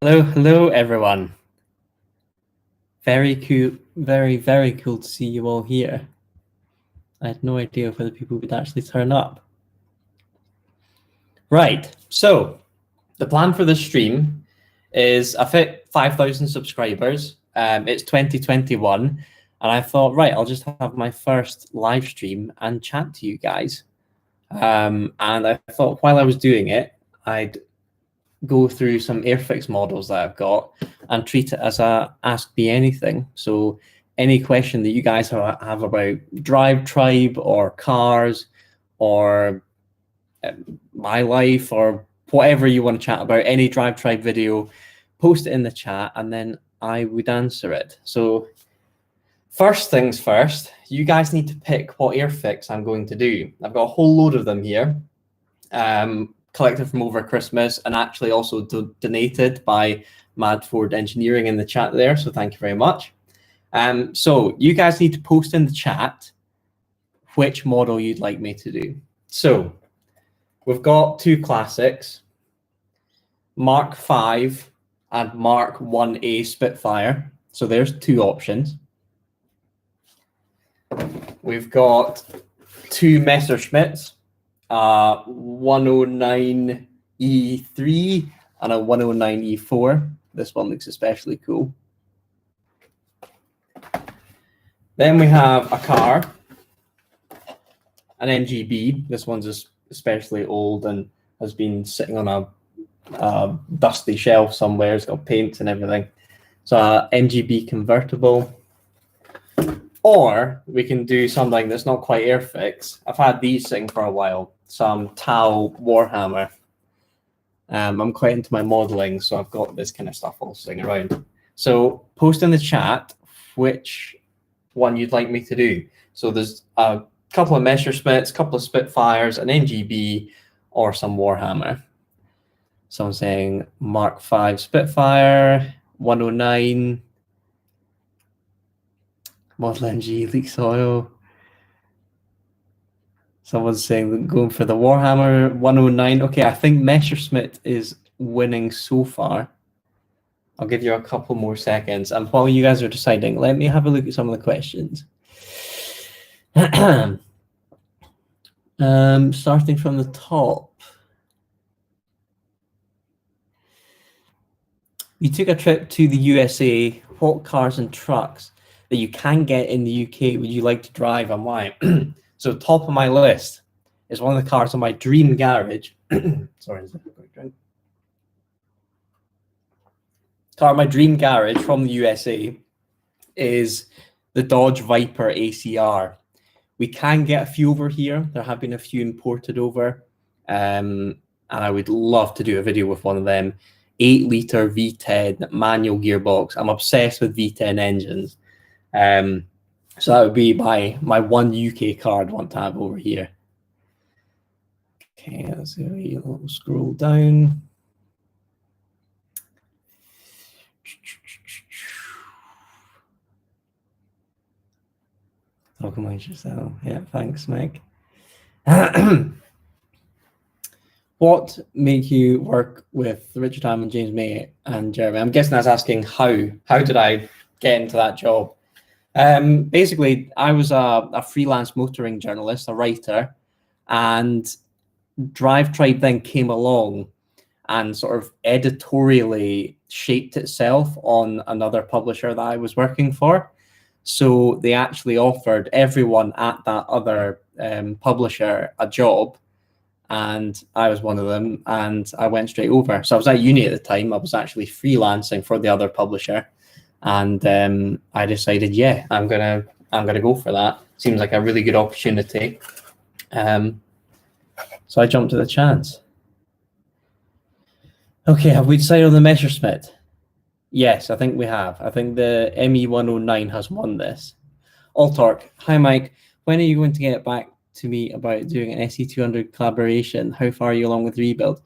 Hello, everyone. Very cool, very cool to see you all here. I had no idea whether people would actually turn up. Right, so the plan for this stream is I've hit 5,000 subscribers. It's 2021, and I thought, right, I'll just have my first live stream and chat to you guys. And I thought while I was doing it, I'd go through some Airfix models that I've got and treat it as a Ask Me Anything. So any question that you guys have about DriveTribe or cars or my life or whatever you want to chat about, any DriveTribe video, post it in the chat and then I would answer it. So first things first, you guys need to pick what Airfix I'm going to do. I've got a whole load of them here. Collected from over Christmas and actually also donated by Mad Ford Engineering in the chat there. So thank you very much. So you guys need to post in the chat which model you'd like me to do. So we've got two classics, Mark V and Mark 1A Spitfire. So there's two options. We've got two Messerschmitts. 109E3 and a 109E4. This one looks especially cool. Then we have a car, an MGB. This one's especially old and has been sitting on a dusty shelf somewhere. It's got paint and everything. So MGB convertible. Or we can do something that's not quite Airfix. I've had these thing for a while. Some Tau Warhammer. I'm quite into my modeling, so I've got this kind of stuff all sitting around. So post in the chat which one you'd like me to do. So there's a couple of Messerschmitts, a couple of Spitfires, an NGB, or some Warhammer. So I'm saying Mark V Spitfire, 109, Model MG leaks oil. Someone's saying going for the Warhammer 109. Okay, I think Messerschmitt is winning so far. I'll give you a couple more seconds. And while you guys are deciding, let me have a look at some of the questions. Starting from the top. You took a trip to the USA. What cars and trucks that you can get in the UK would you like to drive and why? So top of my list is one of the cars on my dream garage. Sorry, is that a quick drink? Car my dream garage from the USA is the Dodge Viper ACR. We can get a few over here. There have been a few imported over. And I would love to do a video with one of them. 8-liter V10 manual gearbox. I'm obsessed with V10 engines. So that would be my one UK car I'd want to have over here. Okay, let's see, a little scroll down. Talk amongst yourself. Yeah, thanks, Meg. What make you work with Richard Hammond, James May, and Jeremy? I'm guessing that's asking how. How did I get into that job? Basically, I was a freelance motoring journalist, a writer, and DriveTribe then came along and sort of editorially shaped itself on another publisher that I was working for. So they actually offered everyone at that other publisher a job, and I was one of them, and I went straight over. So I was at uni at the time. I was actually freelancing for the other publisher. And I decided, yeah, I'm gonna go for that. Seems like a really good opportunity. So I jumped at the chance. Okay, have we decided on the Messerschmitt? Yes, I think we have. I think the ME109 has won this. Altork, hi Mike. When are you going to get back to me about doing an SE200 collaboration? How far are you along with rebuild?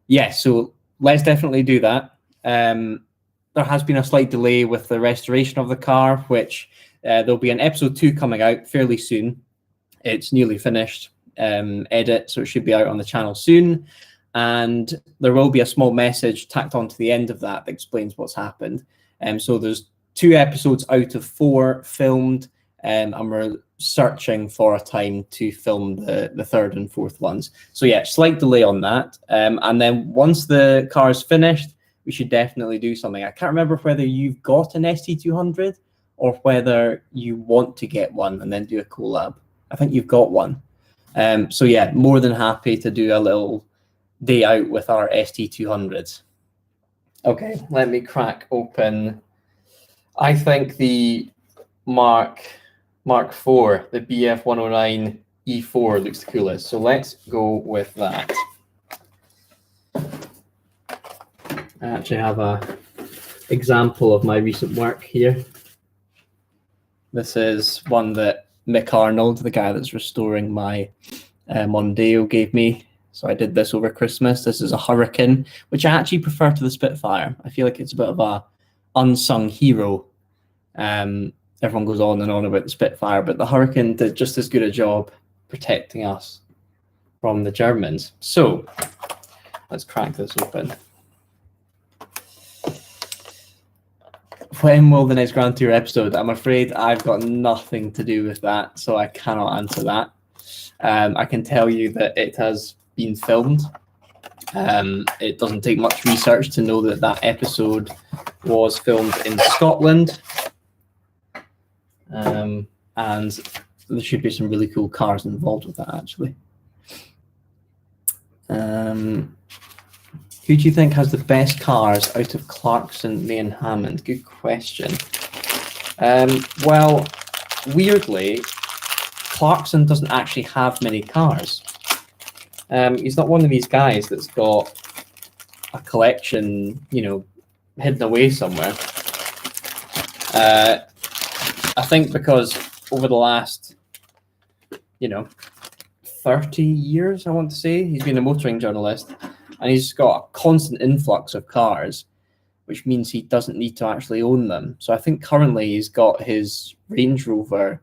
Yes, so let's definitely do that. There has been a slight delay with the restoration of the car, which there'll be an episode 2 coming out fairly soon. It's nearly finished edit, so it should be out on the channel soon. and there will be a small message tacked onto the end of that explains what's happened. So there's 2 episodes out of 4 filmed, and we're searching for a time to film the 3rd and 4th ones. So yeah, slight delay on that. And then once the car is finished, we should definitely do something. I can't remember whether you've got an ST200 or whether you want to get one and then do a collab. I think you've got one. So yeah, more than happy to do a little day out with our ST200s. Okay, let me crack open. I think the Mark IV, the BF109 E4 looks the coolest. So let's go with that. I actually have a example of my recent work here. This is one that Mick Arnold, the guy that's restoring my Mondeo, gave me. So I did this over Christmas. This is a Hurricane, which I actually prefer to the Spitfire. I feel like it's a bit of a unsung hero. Everyone goes on and on about the Spitfire, but the Hurricane did just as good a job protecting us from the Germans. So let's crack this open. When will the next Grand Tour episode? I'm afraid I've got nothing to do with that, so I cannot answer that. I can tell you that it has been filmed. It doesn't take much research to know that that episode was filmed in Scotland. And there should be some really cool cars involved with that, actually. Who do you think has the best cars out of Clarkson, May and Hammond? Good question. Well, weirdly, Clarkson doesn't actually have many cars. He's not one of these guys that's got a collection, you know, hidden away somewhere. I think because over the last, 30 years, I want to say, he's been a motoring journalist, and he's got a constant influx of cars, which means he doesn't need to actually own them. So I think currently he's got his Range Rover,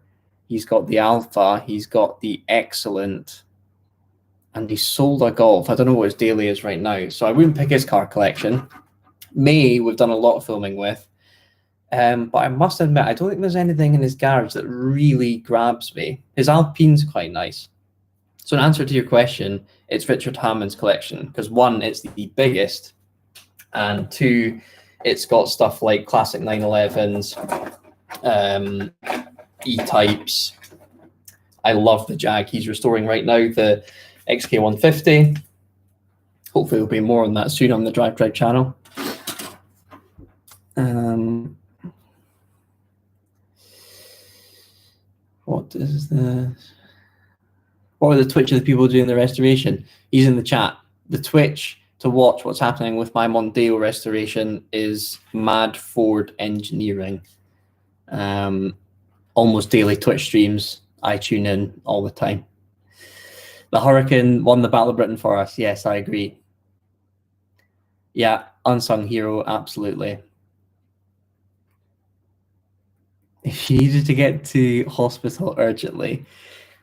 he's got the Alpha, he's got the Excellent, and he sold a Golf. I don't know what his daily is right now, so I wouldn't pick his car collection. May, we've done a lot of filming with, but I must admit, I don't think there's anything in his garage that really grabs me. His Alpine's quite nice. So in answer to your question, it's Richard Hammond's collection, because 1, it's the biggest, and 2, it's got stuff like classic 911s, E-types. I love the Jag he's restoring right now, the XK150. Hopefully there'll be more on that soon on the DriveTribe channel. What is this? What are the Twitch of the people doing the restoration? He's in the chat. The Twitch to watch what's happening with my Mondeo restoration is Mad Ford Engineering. Almost daily Twitch streams. I tune in all the time. The Hurricane won the Battle of Britain for us. Yes, I agree. Yeah, unsung hero, absolutely. If you needed to get to hospital urgently,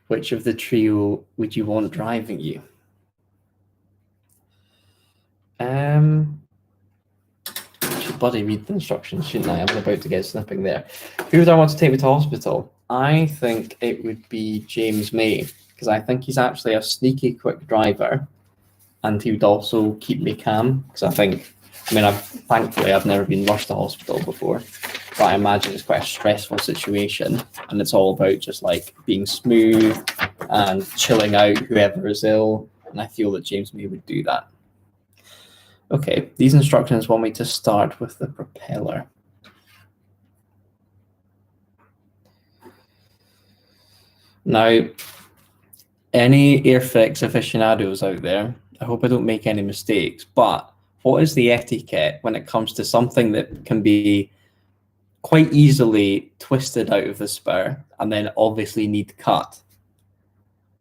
which of the trio would you want driving you? Should bloody read the instructions, shouldn't I? I'm about to get snipping there. Who would I want to take me to hospital? I think it would be James May, because I think he's actually a sneaky quick driver, and he would also keep me calm, because thankfully I've never been rushed to hospital before, but I imagine it's quite a stressful situation, and it's all about just like being smooth and chilling out whoever is ill, and I feel that James May would do that. Okay, these instructions want me to start with the propeller. Now, any Airfix aficionados out there, I hope I don't make any mistakes, but what is the etiquette when it comes to something that can be quite easily twisted out of the spur and then obviously need cut?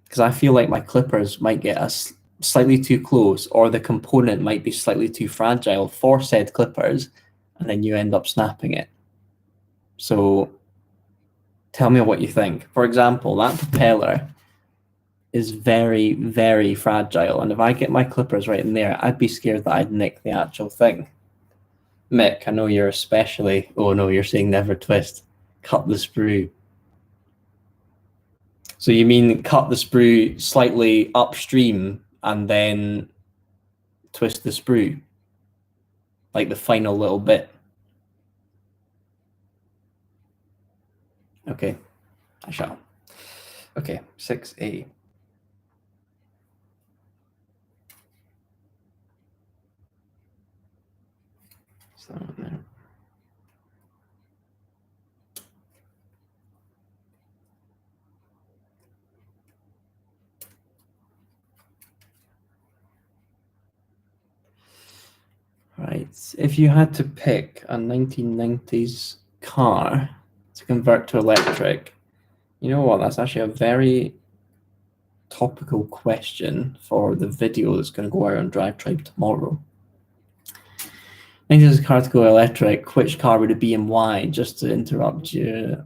Because I feel like my clippers might get us slightly too close, or the component might be slightly too fragile for said clippers, and then you end up snapping it. So tell me what you think. For example, that propeller, is very, very fragile. And if I get my clippers right in there, I'd be scared that I'd nick the actual thing. Mick, I know you're especially, oh no, you're saying never twist. Cut the sprue. So you mean cut the sprue slightly upstream and then twist the sprue? Like the final little bit. Okay, I shall. Okay, 6A. So there. Right, if you had to pick a 1990s car to convert to electric, you know what, that's actually a very topical question for the video that's going to go out on DriveTribe tomorrow. 1990s car to go electric, which car would it be and why? Just to interrupt you.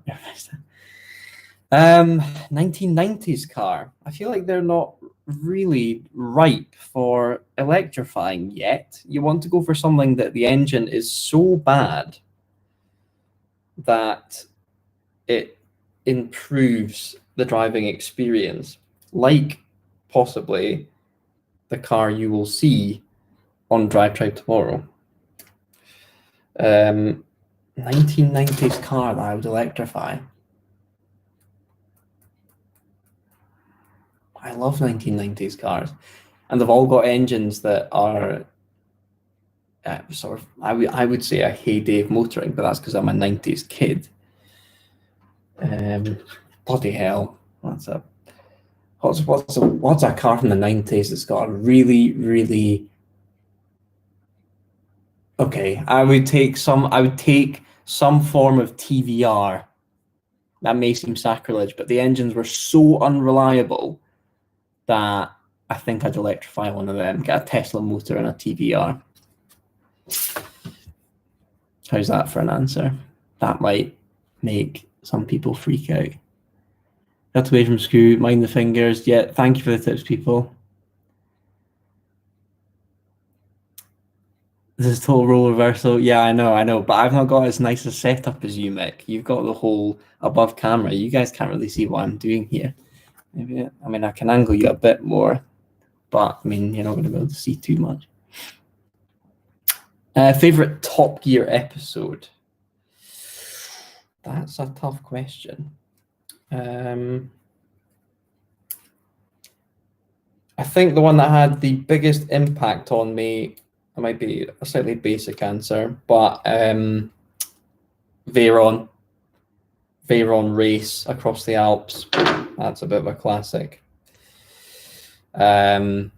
1990s car. I feel like they're not really ripe for electrifying yet. You want to go for something that the engine is so bad that it improves the driving experience, like possibly the car you will see on DriveTribe tomorrow. 1990s car that I would electrify. I love 1990s cars, and they've all got engines that are sort of, I would say, a heyday of motoring, but that's because I'm a 90s kid. Bloody hell, what's a car from the 90s that's got a really okay? I would take some form of TVR. That may seem sacrilege, but the engines were so unreliable that I think I'd electrify one of them, get a Tesla motor and a TVR. How's that for an answer? That might make some people freak out. Got away from screw, mind the fingers. Yeah, thank you for the tips, people. This is total role reversal. Yeah, I know, but I've not got as nice a setup as you, Mick. You've got the whole above camera. You guys can't really see what I'm doing here. Maybe, I mean, I can angle you a bit more, but I mean, you're not going to be able to see too much. Favorite Top Gear episode? That's a tough question. I think the one that had the biggest impact on me, it might be a slightly basic answer, but Veyron race across the Alps. That's a bit of a classic. I'll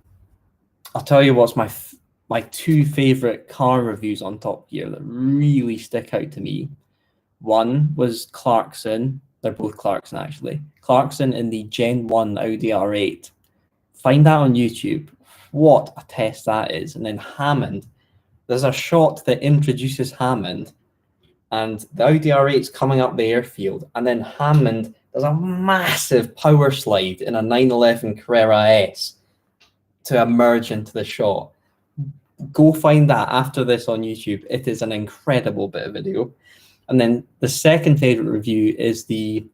tell you what's my two favorite car reviews on Top Gear that really stick out to me. One was Clarkson. They're both Clarkson, actually. Clarkson in the Gen 1 Audi R8. Find that on YouTube. What a test that is. And then Hammond. There's a shot that introduces Hammond, and the Audi R8's coming up the airfield, and then Hammond does a massive power slide in a 911 Carrera S to emerge into the shot. Go find that after this on YouTube. It is an incredible bit of video. And then the second favorite review is the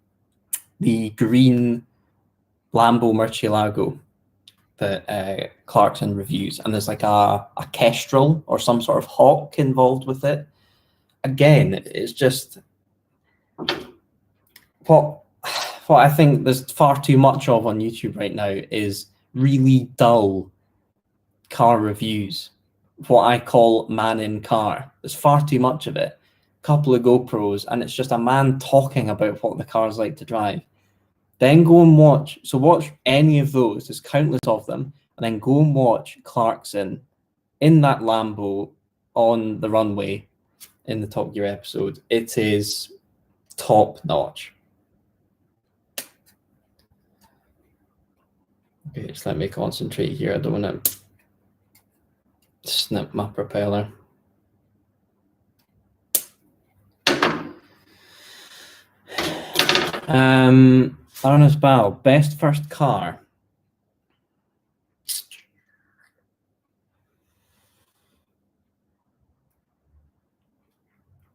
green Lambo Murcielago that Clarkson reviews, and there's like a kestrel or some sort of hawk involved with it. Again, it's just what I think there's far too much of on YouTube right now is really dull car reviews. What I call man in car. There's far too much of it. Couple of GoPros, and it's just a man talking about what the car's like to drive. Then go and watch any of those, there's countless of them, and then go and watch Clarkson in that Lambo on the runway in the Top Gear episode. It is top notch. Okay, just let me concentrate here. I don't want to snip my propeller. Baroness Bow, best first car.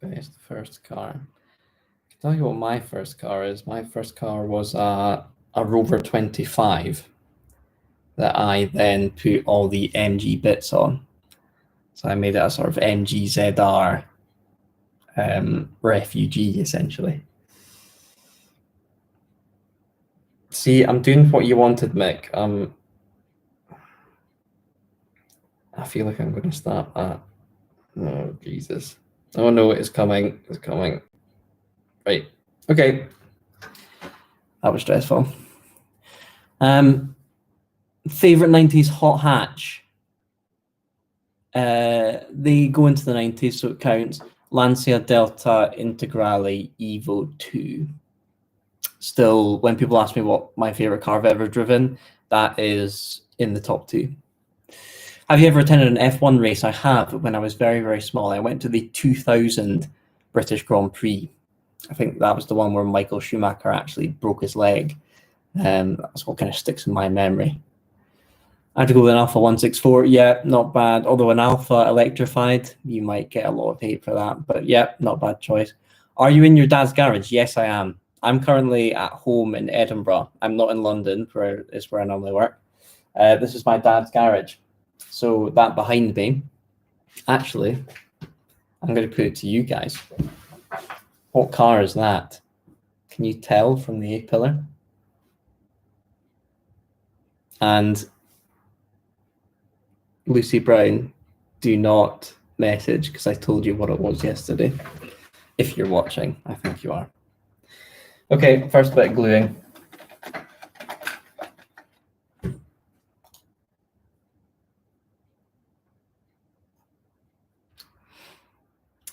best first car. I can tell you what my first car is. My first car was a Rover 25 that I then put all the MG bits on. So I made it a sort of MG ZR refugee, essentially. See, I'm doing what you wanted, Mick. I feel like I'm going to start that. Oh, Jesus. Oh, no, it's coming. It's coming. Right. Okay. That was stressful. Favorite 90s hot hatch. They go into the 90s, so it counts. Lancia Delta Integrale Evo 2. Still, when people ask me what my favorite car I've ever driven, that is in the top 2. Have you ever attended an F1 race? I have, when I was very, very small. I went to the 2000 British Grand Prix. I think that was the one where Michael Schumacher actually broke his leg. That's what kind of sticks in my memory. I had to go with an Alpha 164. Yeah, not bad. Although an Alpha electrified, you might get a lot of hate for that. But yeah, not bad choice. Are you in your dad's garage? Yes, I am. I'm currently at home in Edinburgh. I'm not in London, where I normally work. This is my dad's garage. So that behind me, actually, I'm going to put it to you guys. What car is that? Can you tell from the A-pillar? And Lucy Brown, do not message because I told you what it was yesterday. If you're watching, I think you are. Okay, first bit of gluing.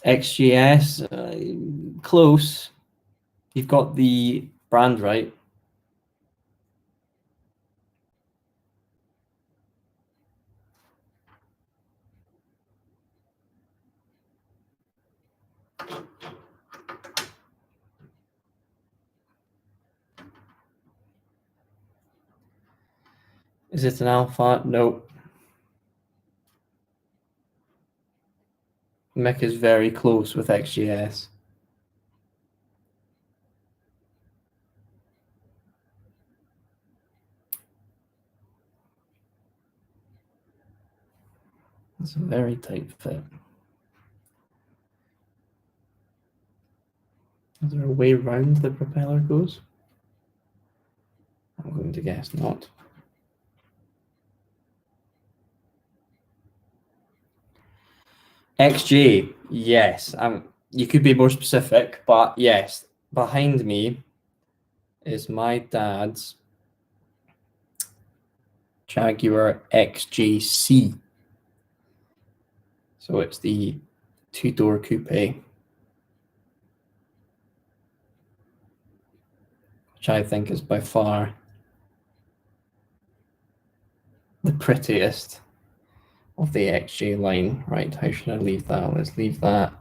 XGS, close. You've got the brand right. Is it an Alpha? Nope. Mick is very close with XGS. It's a very tight fit. Is there a way around the propeller goes? I'm going to guess not. XJ, yes. You could be more specific, but yes. Behind me is my dad's Jaguar XJC. So it's the two-door coupe, which I think is by far the prettiest of the XJ line. Right, how should I leave that? Let's leave that.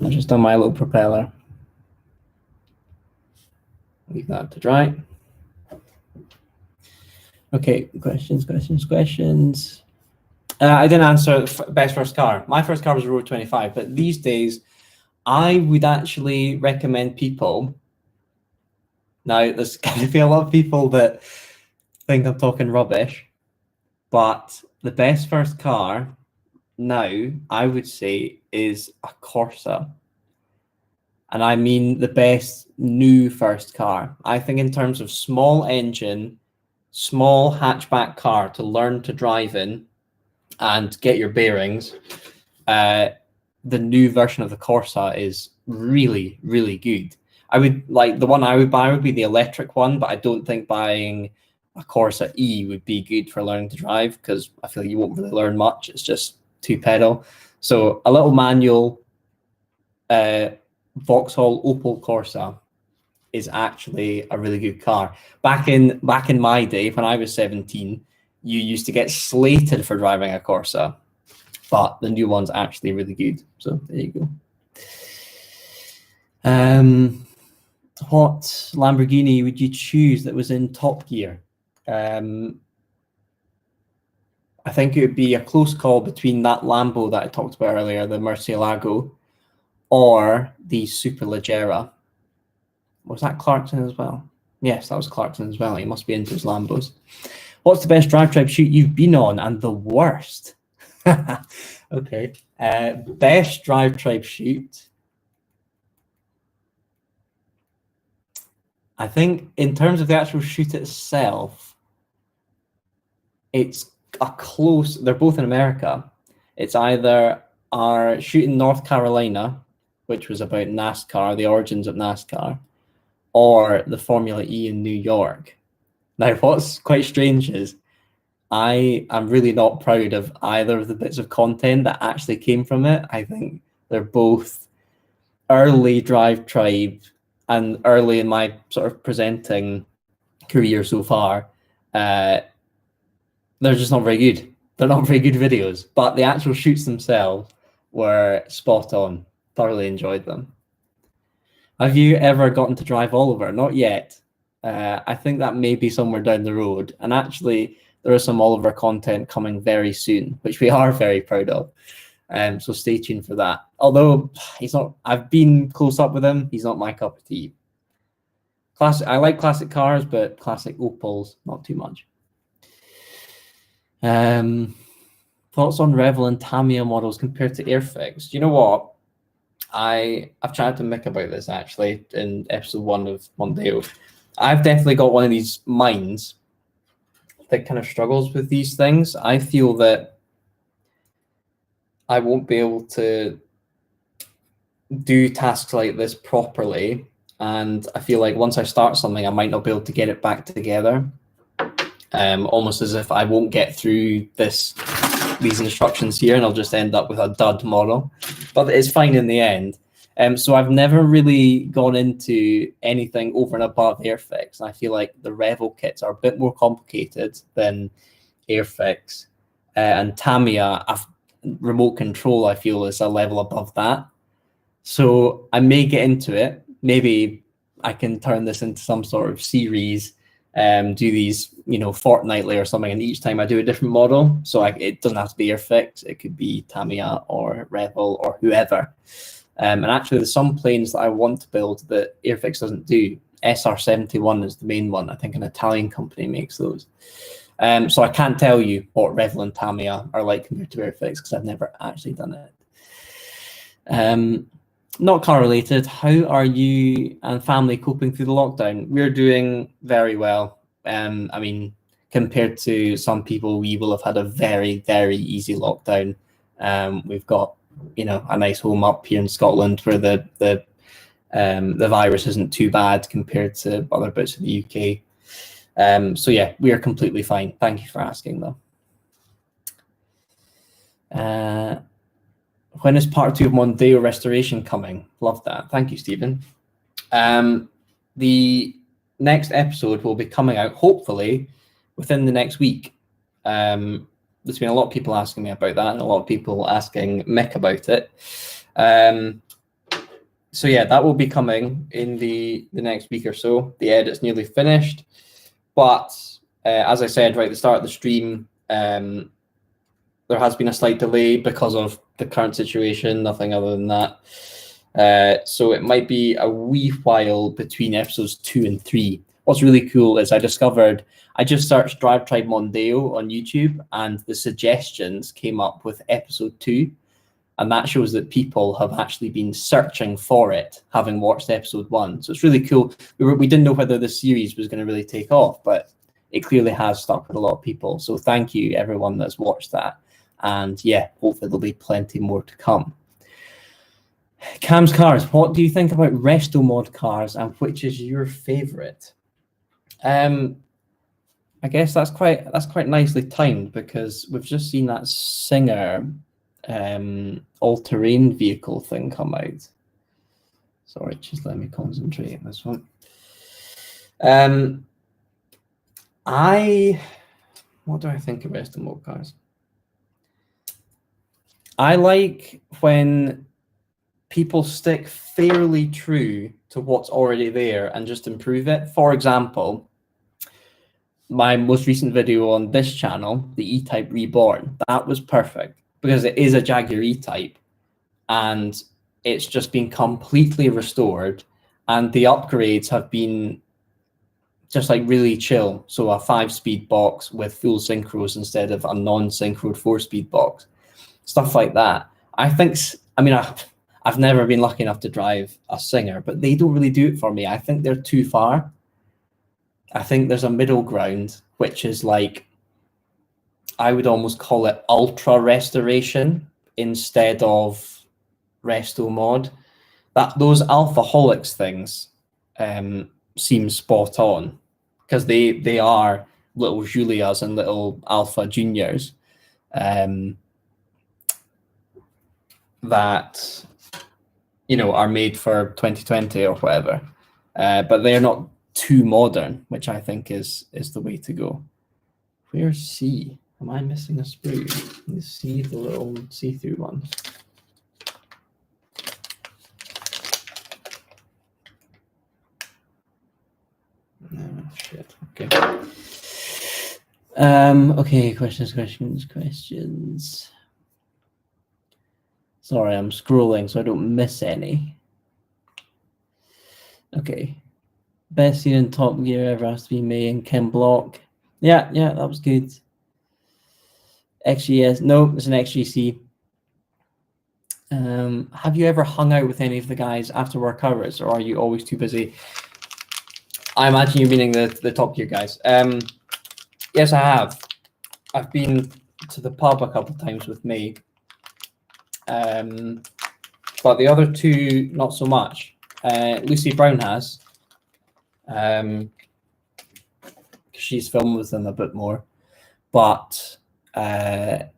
I've just done my little propeller. Leave that to dry. Okay, questions. I didn't answer best first car. My first car was a Rover 25, but these days I would actually recommend people. Now, there's going to be a lot of people that think I'm talking rubbish, but the best first car now, I would say, is a Corsa. And I mean the best new first car. I think in terms of small engine, small hatchback car to learn to drive in and get your bearings, the new version of the Corsa is really, really good. I would like the one I would buy would be the electric one, but I don't think buying a Corsa E would be good for learning to drive because I feel you won't really learn much. It's just two pedal. So a little manual Vauxhall Opel Corsa is actually a really good car. Back in my day, when I was 17, you used to get slated for driving a Corsa, but the new one's actually really good. So there you go. What Lamborghini would you choose that was in Top Gear? I think it would be a close call between that Lambo that I talked about earlier, the Murcielago, or the Superleggera. Was that Clarkson as well? Yes, that was Clarkson as well. He must be into his Lambos. What's the best DriveTribe shoot you've been on and the worst? Okay. Best DriveTribe shoot. I think in terms of the actual shoot itself, it's a close, they're both in America. It's either our shoot in North Carolina, which was about NASCAR, the origins of NASCAR, or the Formula E in New York. Now, what's quite strange is I am really not proud of either of the bits of content that actually came from it. I think they're both early DriveTribe and early in my sort of presenting career so far. They're just not very good. They're not very good videos, but the actual shoots themselves were spot on. Thoroughly enjoyed them. Have you ever gotten to drive Oliver? Not yet. I think that may be somewhere down the road. And actually, there is some Oliver content coming very soon, which we are very proud of. So stay tuned for that. Although he's not, I've been close up with him. He's not my cup of tea. Classic. I like classic cars, but classic Opals, not too much. Thoughts on Revel and Tamiya models compared to Airfix? You know what? I've chatted to Mick about this actually in episode 1 of Mondeo. I've definitely got one of these minds that kind of struggles with these things. I feel that I won't be able to do tasks like this properly, and I feel like once I start something, I might not be able to get it back together. Almost as if I won't get through these instructions here, and I'll just end up with a dud model. But it's fine in the end. So I've never really gone into anything over and above Airfix. And I feel like the Revel kits are a bit more complicated than Airfix. And Tamiya, remote control, I feel, is a level above that. So I may get into it. Maybe I can turn this into some sort of series, do these, fortnightly or something, and each time I do a different model. So it doesn't have to be Airfix. It could be Tamiya or Revel or whoever. And actually, there's some planes that I want to build that Airfix doesn't do. SR71 is the main one. I think an Italian company makes those. So I can't tell you what Revel and Tamiya are like compared to Airfix because I've never actually done it. Not car related. How are you and family coping through the lockdown? We're doing very well. I mean, compared to some people, we will have had a very, very easy lockdown. We've got, a nice home up here in Scotland where the virus isn't too bad compared to other bits of the UK. So yeah, we are completely fine. Thank you for asking though. When is part 2 of Mondeo restoration coming? Love that. Thank you, Stephen. The next episode will be coming out hopefully within the next week. There's been a lot of people asking me about that and a lot of people asking Mick about it. So yeah, that will be coming in the next week or so. The edit's nearly finished. But as I said right at the start of the stream, there has been a slight delay because of the current situation, nothing other than that. So it might be a wee while between episodes 2 and 3. What's really cool is I just searched DriveTribe Mondeo on YouTube and the suggestions came up with episode 2. And that shows that people have actually been searching for it, having watched episode 1. So it's really cool. We didn't know whether the series was going to really take off, but it clearly has stuck with a lot of people. So thank you, everyone that's watched that. And yeah, hopefully there'll be plenty more to come. Cam's Cars, what do you think about restomod cars and which is your favorite? I guess that's quite nicely timed because we've just seen that Singer all-terrain vehicle thing come out. Sorry, just let me concentrate on this one. What do I think of restomod cars? I like when people stick fairly true to what's already there and just improve it. For example, my most recent video on this channel, the E-Type Reborn, that was perfect because it is a Jaguar E-Type and it's just been completely restored, and the upgrades have been just like really chill. So a 5-speed box with full synchros instead of a non-synchroed 4-speed box, stuff like that. I think, I mean, I've never been lucky enough to drive a Singer, but they don't really do it for me. I think they're too far. I think there's a middle ground, which is like, I would almost call it ultra restoration instead of resto mod. That those alphaholics things seem spot on, because they are little Julias and little Alpha Juniors that, you know, are made for 2020 or whatever, but they're not too modern, which I think is the way to go. Where's C? Am I missing a sprue? Let's see the little see-through ones. Oh, shit. Okay. Okay, questions. Sorry, I'm scrolling so I don't miss any. Okay. Best scene in Top Gear ever has to be May and Ken Block. Yeah, that was good. XGS, no, it's an XGC. Have you ever hung out with any of the guys after work hours, or are you always too busy? I imagine you're meaning the Top Gear guys. Yes, I have. I've been to the pub a couple of times with May. But the other two, not so much. Lucy Brown has. She's filmed with them a bit more. But yeah,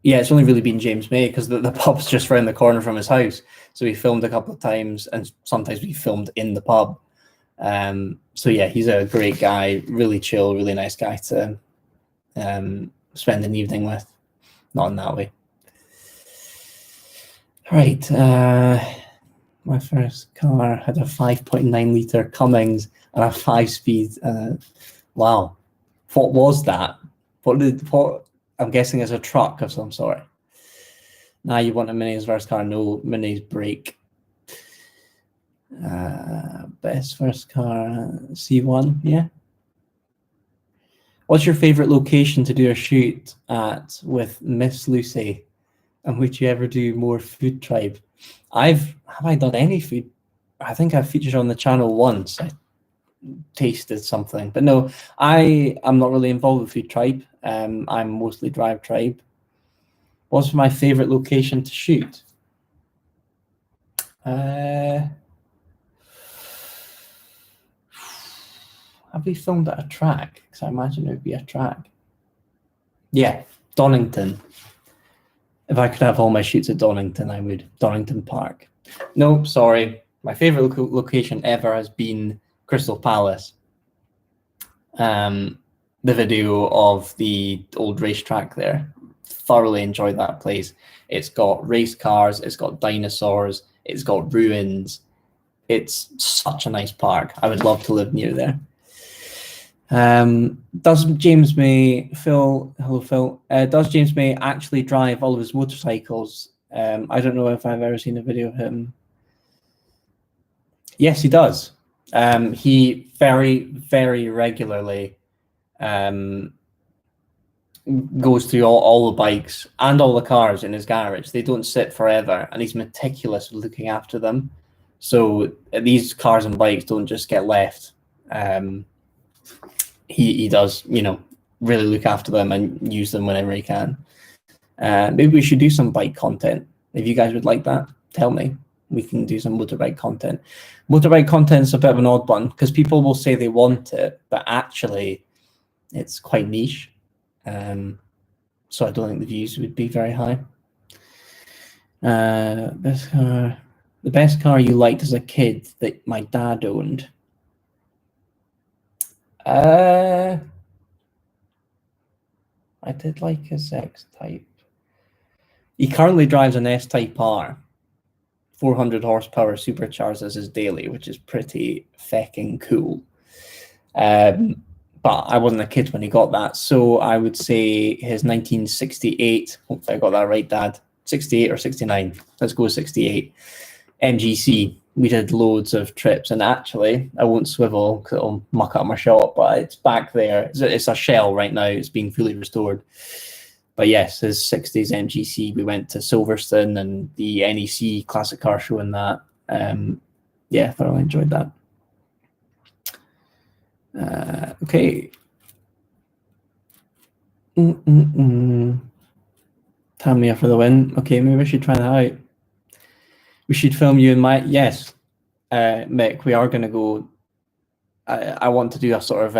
it's only really been James May, because the pub's just around the corner from his house. So we filmed a couple of times, and sometimes we filmed in the pub. So yeah, he's a great guy, really chill, really nice guy to spend an evening with. Not in that way. Right, my first car had a 5.9 litre Cummins and a 5-speed. Wow, what was that? What? I'm guessing it's a truck of some sort. Now you want a Mini's first car? No, Mini's break. Best first car, C1, yeah. What's your favorite location to do a shoot at with Miss Lucy? And would you ever do more food tribe? Have I done any food? I think I've featured on the channel once. I tasted something, but no, I'm not really involved with food tribe. I'm mostly DriveTribe. What's my favorite location to shoot? Have we filmed at a track? Because I imagine it would be a track. Yeah, Donington. If I could have all my shoots at Donington, I would. Donington Park. No, sorry. My favorite location ever has been Crystal Palace. The video of the old racetrack there. Thoroughly enjoyed that place. It's got race cars, it's got dinosaurs, it's got ruins. It's such a nice park. I would love to live near there. Does James May, Phil, hello Phil, does James May actually drive all of his motorcycles? I don't know if I've ever seen a video of him. Yes, he does. He very, very regularly goes through all the bikes and all the cars in his garage. They don't sit forever, and he's meticulous with looking after them. So these cars and bikes don't just get left. He does, you know, really look after them and use them whenever he can. Maybe we should do some bike content. If you guys would like that, tell me. We can do some motorbike content. Motorbike content is a bit of an odd one, because people will say they want it, but actually it's quite niche. So I don't think the views would be very high. The best car you liked as a kid that my dad owned. I did like his X-Type. He currently drives an S-Type R. 400 horsepower supercharged as his daily, which is pretty fecking cool. But I wasn't a kid when he got that, so I would say his 1968, hopefully I got that right, Dad, 68 or 69, let's go with 68. MGC. We did loads of trips, and actually, I won't swivel because it'll muck up my shot, but it's back there. It's a shell right now. It's being fully restored. But yes, his 60s MGC. We went to Silverstone and the NEC Classic Car Show and that. Yeah, thoroughly enjoyed that. Okay. Tamiya for the win. Okay, maybe I should try that out. We should film you and my... Yes, Mick, we are going to go... I want to do a sort of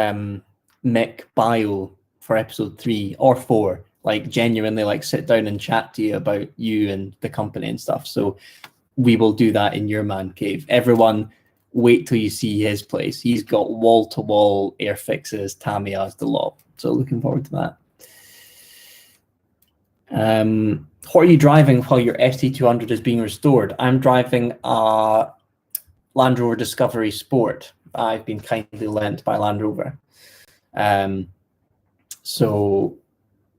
Mick bio for episode 3 or 4. Like, genuinely, like, sit down and chat to you about you and the company and stuff. So we will do that in your man cave. Everyone, wait till you see his place. He's got wall-to-wall Airfixes, Tamiyas, the lot. So looking forward to that. What are you driving while your ST200 is being restored? I'm driving a Land Rover Discovery Sport. I've been kindly lent by Land Rover. So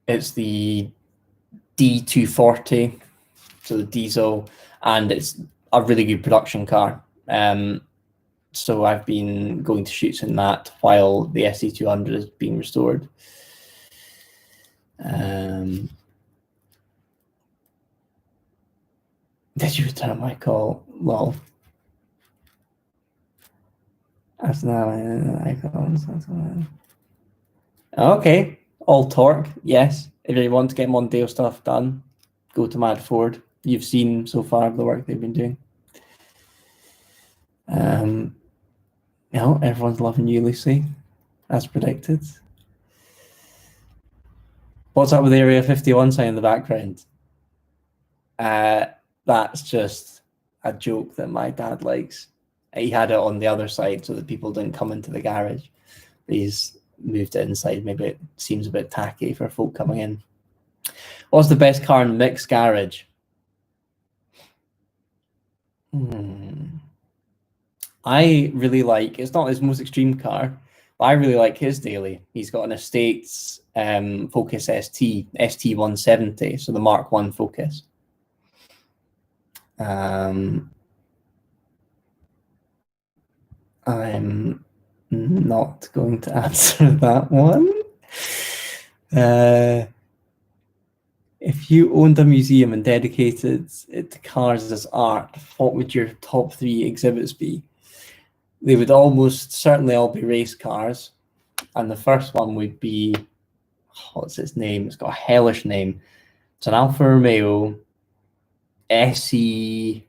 it's the D240, so the diesel, and it's a really good production car. So I've been going to shoots in that while the ST200 is being restored. Did you return my call? Lol. That's now icons. Okay, all torque. Yes, if you want to get Mondeo stuff done, go to Mad Ford. You've seen so far the work they've been doing. You know, everyone's loving you, Lucy, as predicted. What's up with Area 51 sign in the background? That's just a joke that my dad likes. He had it on the other side so that people didn't come into the garage. He's moved it inside. Maybe it seems a bit tacky for folk coming in. What's the best car in Mick's garage? I really like, it's not his most extreme car, but I really like his daily. He's got an Estates Focus ST170, so the Mark 1 Focus. I'm not going to answer that one. If you owned a museum and dedicated it to cars as art, what would your top 3 exhibits be? They would almost certainly all be race cars. And the first one would be, what's its name? It's got a hellish name. It's an Alfa Romeo SE,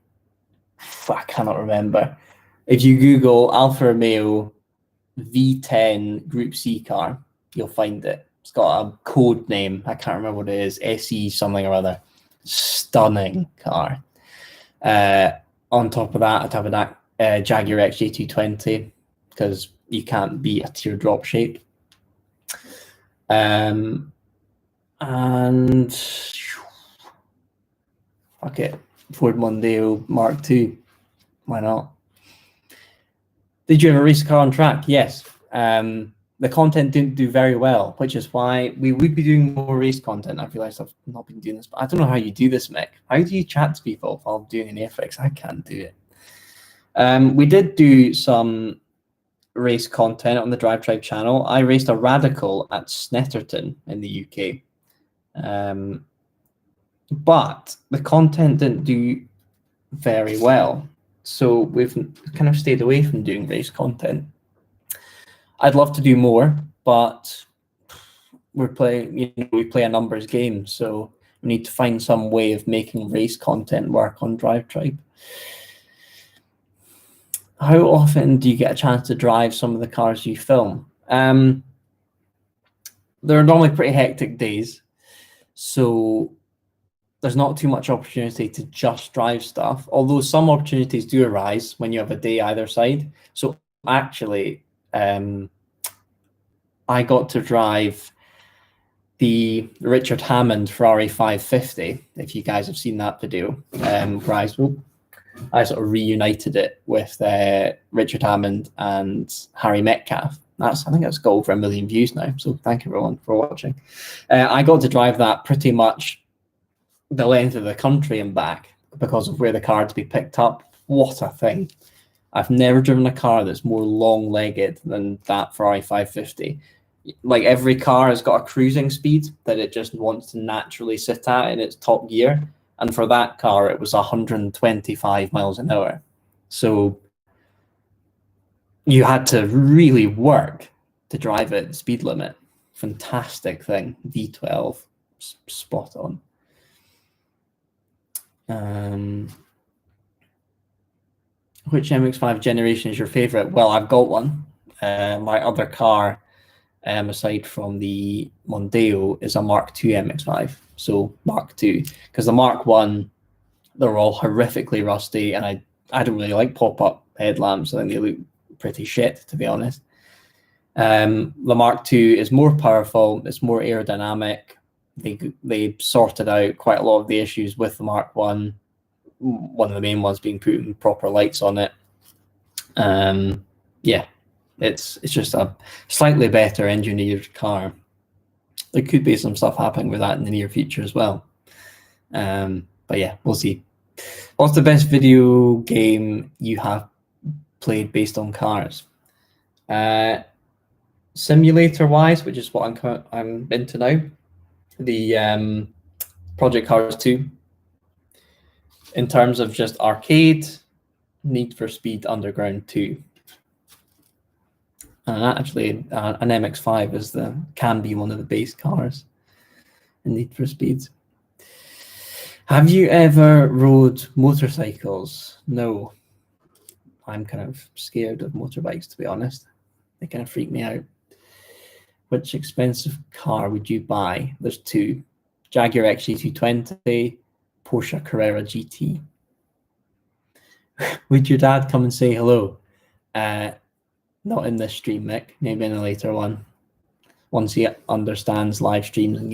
I cannot remember. If you Google Alfa Romeo V10 Group C car, you'll find it. It's got a code name. I can't remember what it is. SE something or other. Stunning car. On top of that, I'd have a Jaguar XJ220 because you can't beat a teardrop shape. And fuck it, Ford Mondeo Mark II. Why not? Did you ever race a car on track? Yes. The content didn't do very well, which is why we would be doing more race content. I realized I've not been doing this, but I don't know how you do this, Mick. How do you chat to people while doing an Airfix? I can't do it. We did do some race content on the DriveTribe channel. I raced a Radical at Snetterton in the UK. But the content didn't do very well. So we've kind of stayed away from doing race content. I'd love to do more, but we're playing, we play a numbers game, so we need to find some way of making race content work on DriveTribe. How often do you get a chance to drive some of the cars you film? They're normally pretty hectic days, so there's not too much opportunity to just drive stuff, although some opportunities do arise when you have a day either side. So actually, I got to drive the Richard Hammond Ferrari 550, if you guys have seen that video, I sort of reunited it with Richard Hammond and Harry Metcalf. I think that's got over 1 million views now, so thank you everyone for watching. I got to drive that pretty much the length of the country and back because of where the car had to be picked up what a thing. I've never driven a car that's more long-legged than that Ferrari 550. Like, every car has got a cruising speed that it just wants to naturally sit at in its top gear. And for that car, it was 125 miles an hour. So you had to really work to drive it at the speed limit. Fantastic thing. V12, spot on. Which MX-5 generation is your favorite? Well, I've got one. My other car, aside from the Mondeo, is a Mark II MX-5. So Mark II, because the Mark I, they're all horrifically rusty, and I don't really like pop-up headlamps. I think they look pretty shit, to be honest. The Mark II is more powerful. It's more aerodynamic. They sorted out quite a lot of the issues with the Mark I. One of the main ones being putting proper lights on it. Yeah, it's just a slightly better engineered car. There could be some stuff happening with that in the near future as well. But yeah, we'll see. What's the best video game you have played based on cars? Simulator wise, which is what I'm into now, the Project Cars 2. In terms of just arcade, Need for Speed Underground 2. And actually, an MX-5 can be one of the base cars in Need for Speed. Have you ever rode motorcycles? No. I'm kind of scared of motorbikes, to be honest. They kind of freak me out. Which expensive car would you buy? There's two. Jaguar XJ220, Porsche Carrera GT. Would your dad come and say hello? Not in this stream, Mick. Maybe in a later one. Once he understands live streams and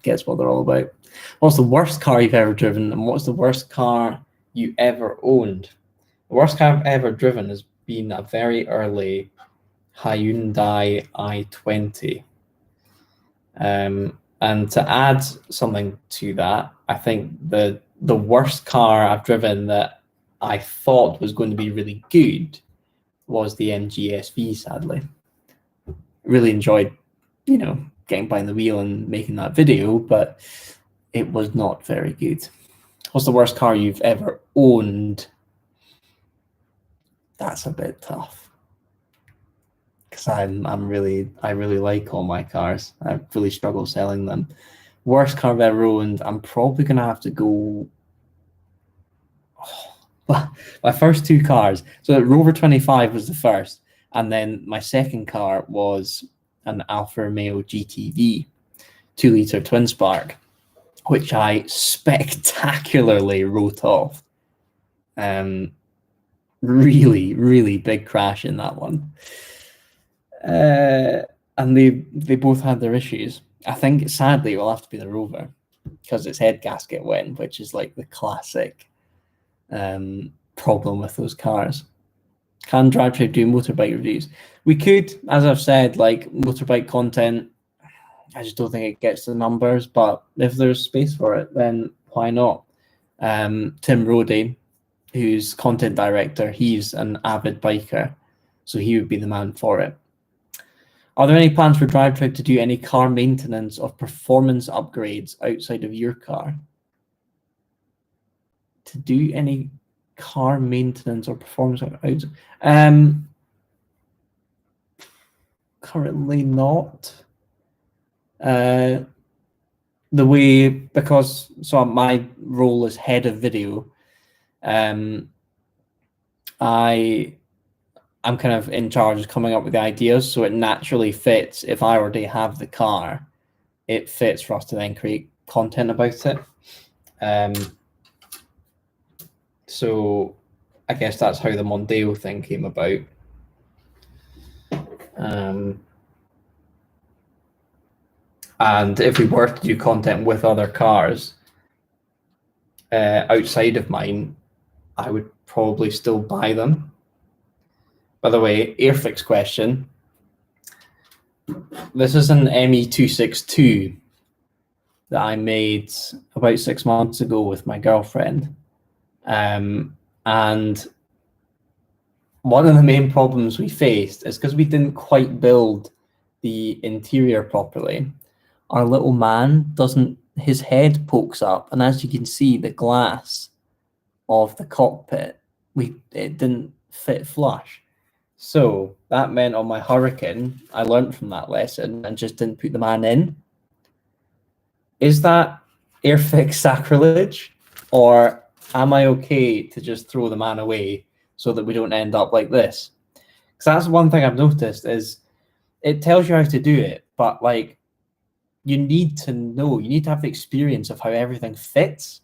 gets what they're all about. What's the worst car you've ever driven, and what's the worst car you ever owned? The worst car I've ever driven has been a very early Hyundai i20. And to add something to that, I think the worst car I've driven that I thought was going to be really good was the MG-SV, sadly. Really enjoyed, getting behind the wheel and making that video, but it was not very good. What's the worst car you've ever owned? That's a bit tough. Because I really like all my cars. I really struggle selling them. Worst car I've ever owned, I'm probably gonna have to go. My first two cars. So Rover 25 was the first, and then my second car was an Alfa Romeo GTV, 2-litre twin spark, which I spectacularly wrote off. Really, really big crash in that one. And they both had their issues. I think sadly it will have to be the Rover because its head gasket went, which is like the classic problem with those cars. Can DriveTribe do motorbike reviews? We could, as I've said, like motorbike content. I just don't think it gets the numbers, but if there's space for it, then why not? Tim Rodey, who's content director, he's an avid biker, so he would be the man for it. Are there any plans for DriveTribe to do any car maintenance or performance upgrades outside of your car? To do any car maintenance or performance outside? Currently not. So my role as head of video, I'm kind of in charge of coming up with the ideas, so it naturally fits. If I already have the car, it fits for us to then create content about it. So I guess that's how the Mondeo thing came about. And if we were to do content with other cars outside of mine, I would probably still buy them. By the way, Airfix question. This is an ME262 that I made about 6 months ago with my girlfriend. And one of the main problems we faced is because we didn't quite build the interior properly. Our little man doesn't, his head pokes up, and as you can see, the glass of the cockpit, it didn't fit flush. So that meant on my Hurricane, I learned from that lesson and just didn't put the man in. Is that Airfix sacrilege, or am I okay to just throw the man away so that we don't end up like this? Because that's one thing I've noticed is it tells you how to do it, but like you need to know, you need to have the experience of how everything fits.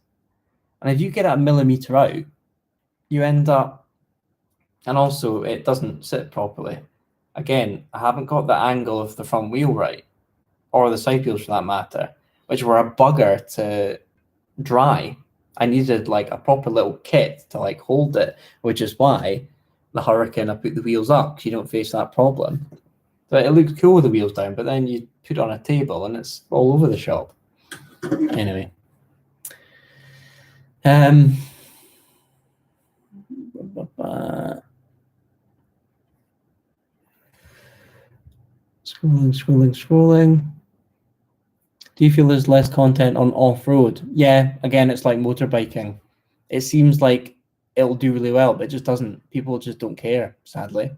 And if you get it a millimeter out, you end up, and also it doesn't sit properly. Again, I haven't got the angle of the front wheel right, or the side wheels for that matter, which were a bugger to dry. I needed like a proper little kit to like hold it, which is why the Hurricane, I put the wheels up because you don't face that problem. So it looks cool with the wheels down, but then you put it on a table and it's all over the shop. Anyway. Scrolling. Do you feel there's less content on off-road? Yeah, again, it's like motorbiking. It seems like it'll do really well, but it just doesn't. People just don't care, sadly.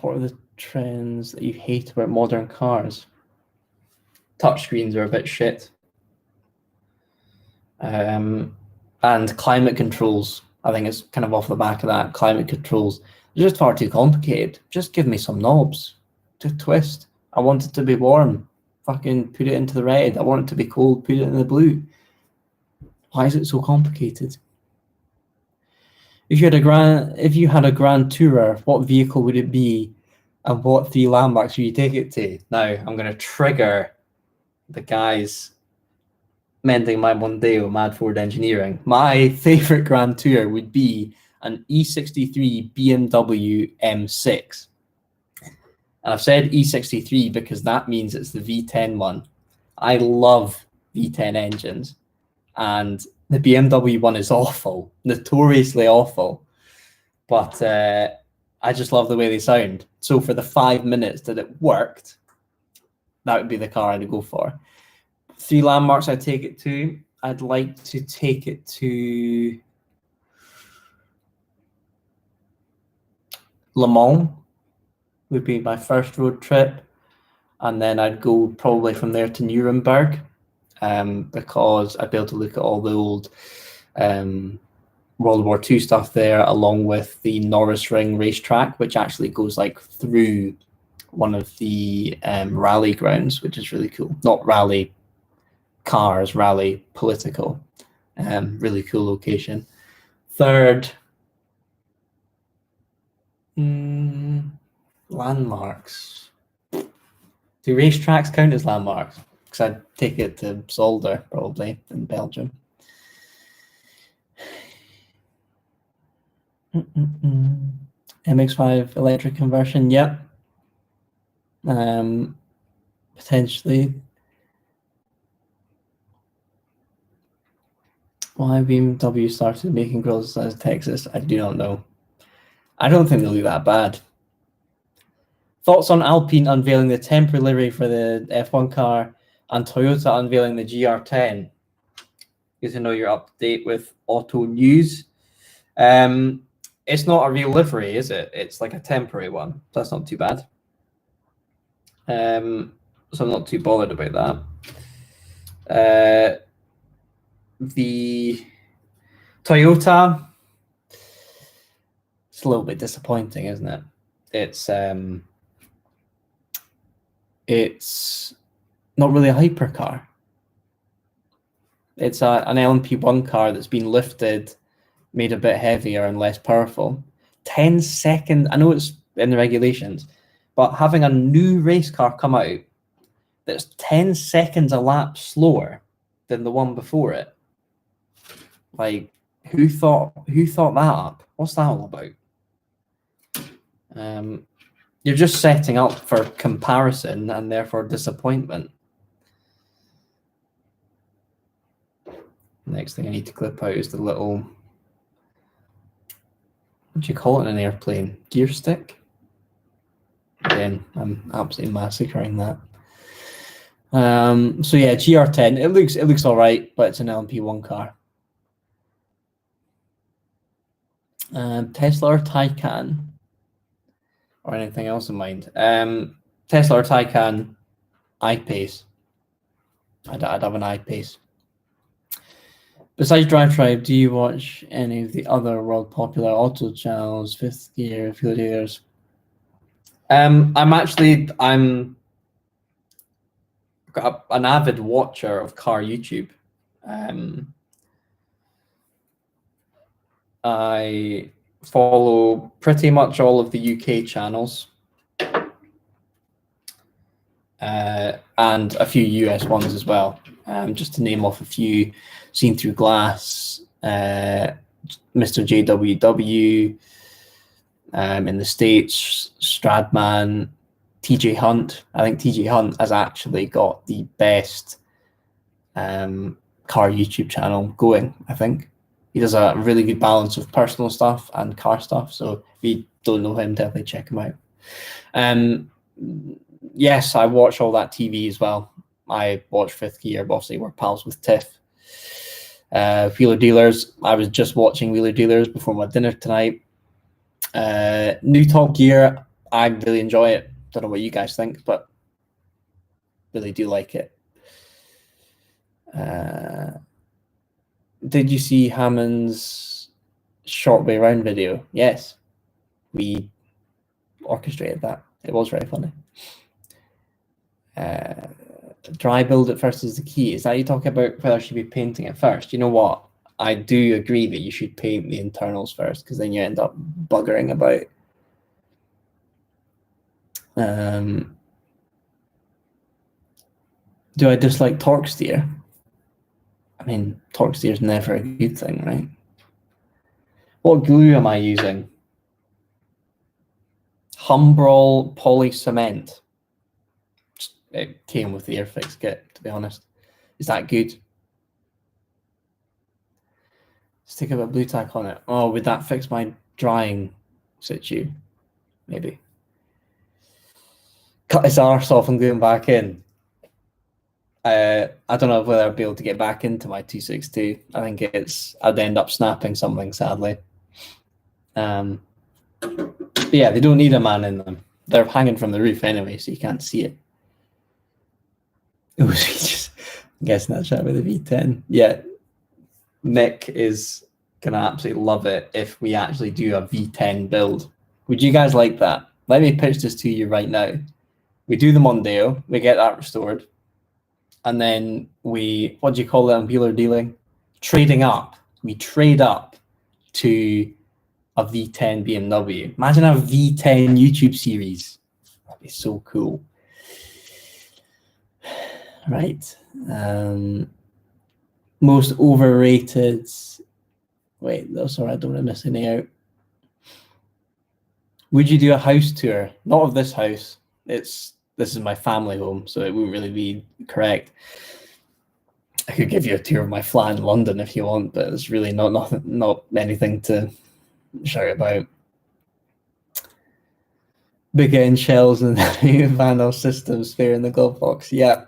What are the trends that you hate about modern cars? Touchscreens are a bit shit. And climate controls. I think it's kind of off the back of that. Climate controls. They're just far too complicated. Just give me some knobs to twist. I want it to be warm. Fucking put it into the red. I want it to be cold. Put it in the blue. Why is it so complicated? If you had a Grand Tourer, what vehicle would it be, and what 3 landmarks would you take it to? Now I'm going to trigger the guys mending my Mondeo Mad Ford Engineering. My favorite Grand Tourer would be an E63 BMW M6. And I've said E63 because that means it's the V10 one. I love V10 engines, and the BMW one is awful, notoriously awful, but I just love the way they sound. So for the 5 minutes that it worked, that would be the car I'd go for. 3 landmarks I'd take it to. I'd like to take it to Le Mans, would be my first road trip. And then I'd go probably from there to Nuremberg, because I'd be able to look at all the old World War II stuff there, along with the Norris Ring racetrack, which actually goes like through one of the rally grounds, which is really cool. Not rally cars, rally political. Really cool location. Third, landmarks. Do racetracks count as landmarks? Because I'd take it to Zolder, probably, in Belgium. MX-5 electric conversion, yep. Potentially. Why BMW started making grills as Texas? I do not know. I don't think they'll do that bad. Thoughts on Alpine unveiling the temporary livery for the F1 car and Toyota unveiling the GR10? Good to know you're up to date with auto news. It's not a real livery, is it? It's like a temporary one. That's not too bad. So I'm not too bothered about that. The Toyota, it's a little bit disappointing, isn't it? It's not really a hypercar. It's an LMP1 car that's been lifted, made a bit heavier and less powerful. 10 seconds, I know it's in the regulations, but having a new race car come out that's 10 seconds a lap slower than the one before it. Like, who thought that up? What's that all about? You're just setting up for comparison and therefore disappointment. Next thing I need to clip out is the little what do you call it in an airplane? Gear stick? Again, I'm absolutely massacring that. So yeah, GR10. It looks all right, but it's an LMP1 car. Tesla or Taycan, or anything else in mind? Tesla or Taycan, I-Pace. I'd have an I-Pace. Besides DriveTribe, do you watch any of the other world popular auto channels, Fifth Gear, Fuel Dealers? I'm an avid watcher of car YouTube. I follow pretty much all of the UK channels, and a few US ones as well. Just to name off a few: Seen Through Glass, Mr. JWW, in the States, Stradman, TJ Hunt. I think TJ Hunt has actually got the best car YouTube channel going, I think. He does a really good balance of personal stuff and car stuff. So if you don't know him, definitely check him out. Yes, I watch all that TV as well. I watch Fifth Gear, but obviously we're pals with Tiff. Wheeler Dealers. I was just watching Wheeler Dealers before my dinner tonight. New Top Gear. I really enjoy it. Don't know what you guys think, but really do like it. Did you see Hammond's short way round video? Yes, we orchestrated that. It was very funny. Dry build it first is the key. Is that you talking about whether I should be painting it first? You know what? I do agree that you should paint the internals first, because then you end up buggering about. Do I dislike torque steer? I mean, torque steer is never a good thing, right? What glue am I using? Humbrol poly cement. It came with the Airfix kit, to be honest. Is that good? Stick a bit of blue tack on it. Oh, would that fix my drying situ? Maybe. Cut his arse off and glue him back in. I don't know whether I'll be able to get back into my 262. I think I'd end up snapping something, sadly. But yeah, they don't need a man in them. They're hanging from the roof anyway, so you can't see it. I'm guessing that's right with the V10. Yeah, Nick is gonna absolutely love it if we actually do a V10 build. Would you guys like that? Let me pitch this to you right now. We do the Mondeo, we get that restored, and then we, what do you call it on Wheeler Dealing? Trading up. We trade up to a V10 BMW. Imagine a V10 YouTube series. That'd be so cool. Right. Most overrated. Wait, no, sorry, I don't want to miss any out. Would you do a house tour? Not of this house. This is my family home, so it wouldn't really be correct. I could give you a tour of my flat in London if you want, but it's really not anything to shout about. Big end shells and Vandal systems spare in the glove box. Yeah,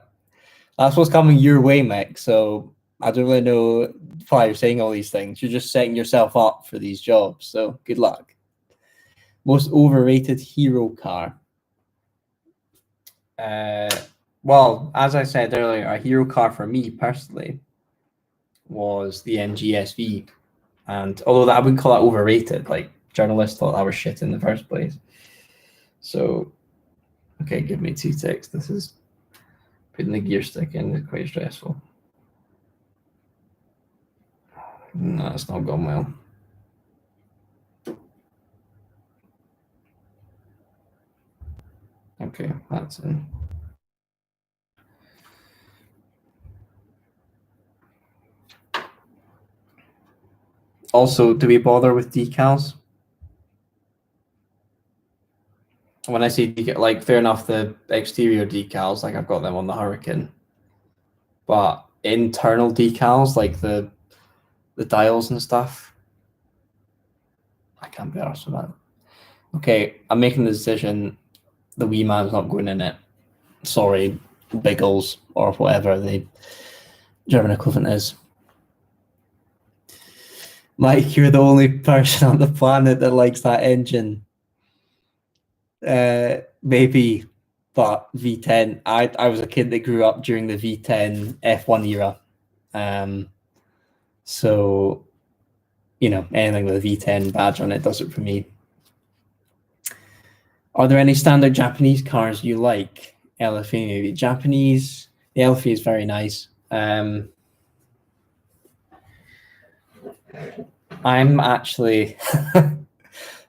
that's what's coming your way, Mick. So I don't really know why you're saying all these things. You're just setting yourself up for these jobs. So good luck. Most overrated hero car. Well, as I said earlier, a hero car for me personally was the MGSV. And although I wouldn't call that overrated, like journalists thought that was shit in the first place. So, okay, give me 2 ticks. This is putting the gear stick in is quite stressful. No, it's not gone well. Okay, that's in. Also, do we bother with decals? When I say decal, like, fair enough, the exterior decals, like I've got them on the Hurricane, but internal decals, like the dials and stuff, I can't be arsed with that. Okay, I'm making the decision. The wee man's not going in it. Sorry, Biggles or whatever the German equivalent is. Mike, you're the only person on the planet that likes that engine. Maybe, but V10. I was a kid that grew up during the V10 F1 era. So, you know, anything with a V10 badge on it does it for me. Are there any standard Japanese cars you like? LFA maybe. Japanese, the LFA is very nice. I'm actually,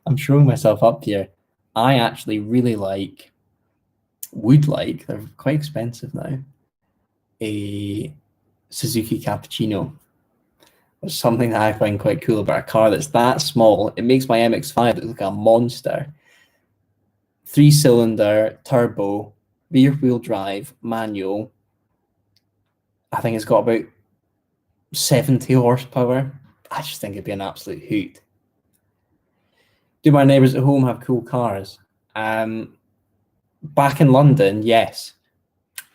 I'm showing myself up here. I actually really would like, they're quite expensive now, a Suzuki Cappuccino. There's something that I find quite cool about a car that's that small. It makes my MX-5 look like a monster. 3-cylinder, turbo, rear-wheel drive, manual. I think it's got about 70 horsepower. I just think it'd be an absolute hoot. Do my neighbours at home have cool cars? Back in London, yes.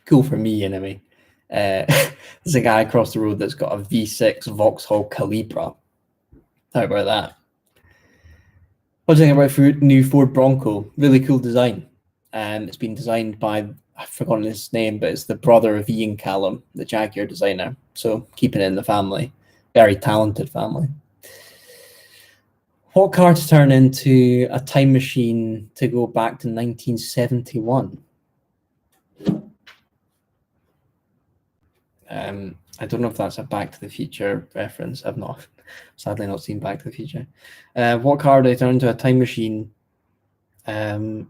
Cool for me, anyway. There's a guy across the road that's got a V6 Vauxhall Calibra. How about that? What do you think about new Ford Bronco? Really cool design. It's been designed by, I've forgotten his name, but it's the brother of Ian Callum, the Jaguar designer. So keeping it in the family. Very talented family. What car to turn into a time machine to go back to 1971? I don't know if that's a Back to the Future reference. I've not, sadly, not seen Back to the Future. What car do I turn into a time machine? Something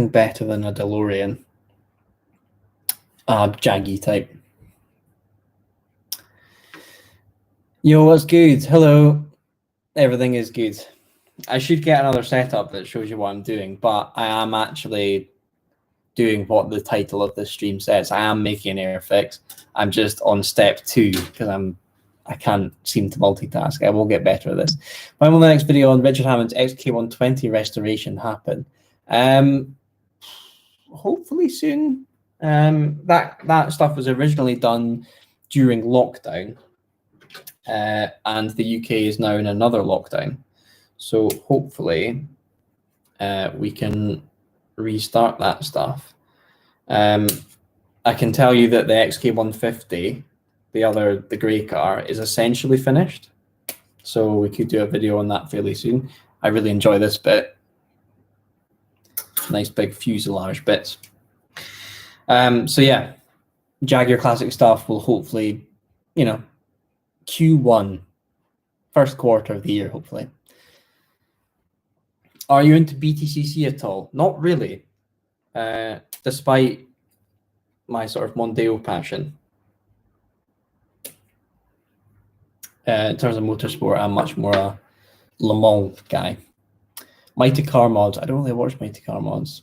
better than a DeLorean. Jaggy type. Yo, what's good? Hello. Everything is good. I should get another setup that shows you what I'm doing, but I am actually doing what the title of this stream says. I am making an Airfix. I'm just on step 2 because I can't seem to multitask. I will get better at this. When will the next video on Richard Hammond's XK120 restoration happen? Hopefully soon. That stuff was originally done during lockdown, and the UK is now in another lockdown. So hopefully we can restart that stuff. I can tell you that the XK150, the grey car, is essentially finished. So we could do a video on that fairly soon. I really enjoy this bit. Nice big fuselage bits. So yeah, Jaguar Classic stuff will hopefully, you know, Q1, first quarter of the year, hopefully. Are you into BTCC at all? Not really, despite my sort of Mondeo passion. In terms of motorsport, I'm much more a Le Mans guy. Mighty Car Mods. I don't really watch Mighty Car Mods.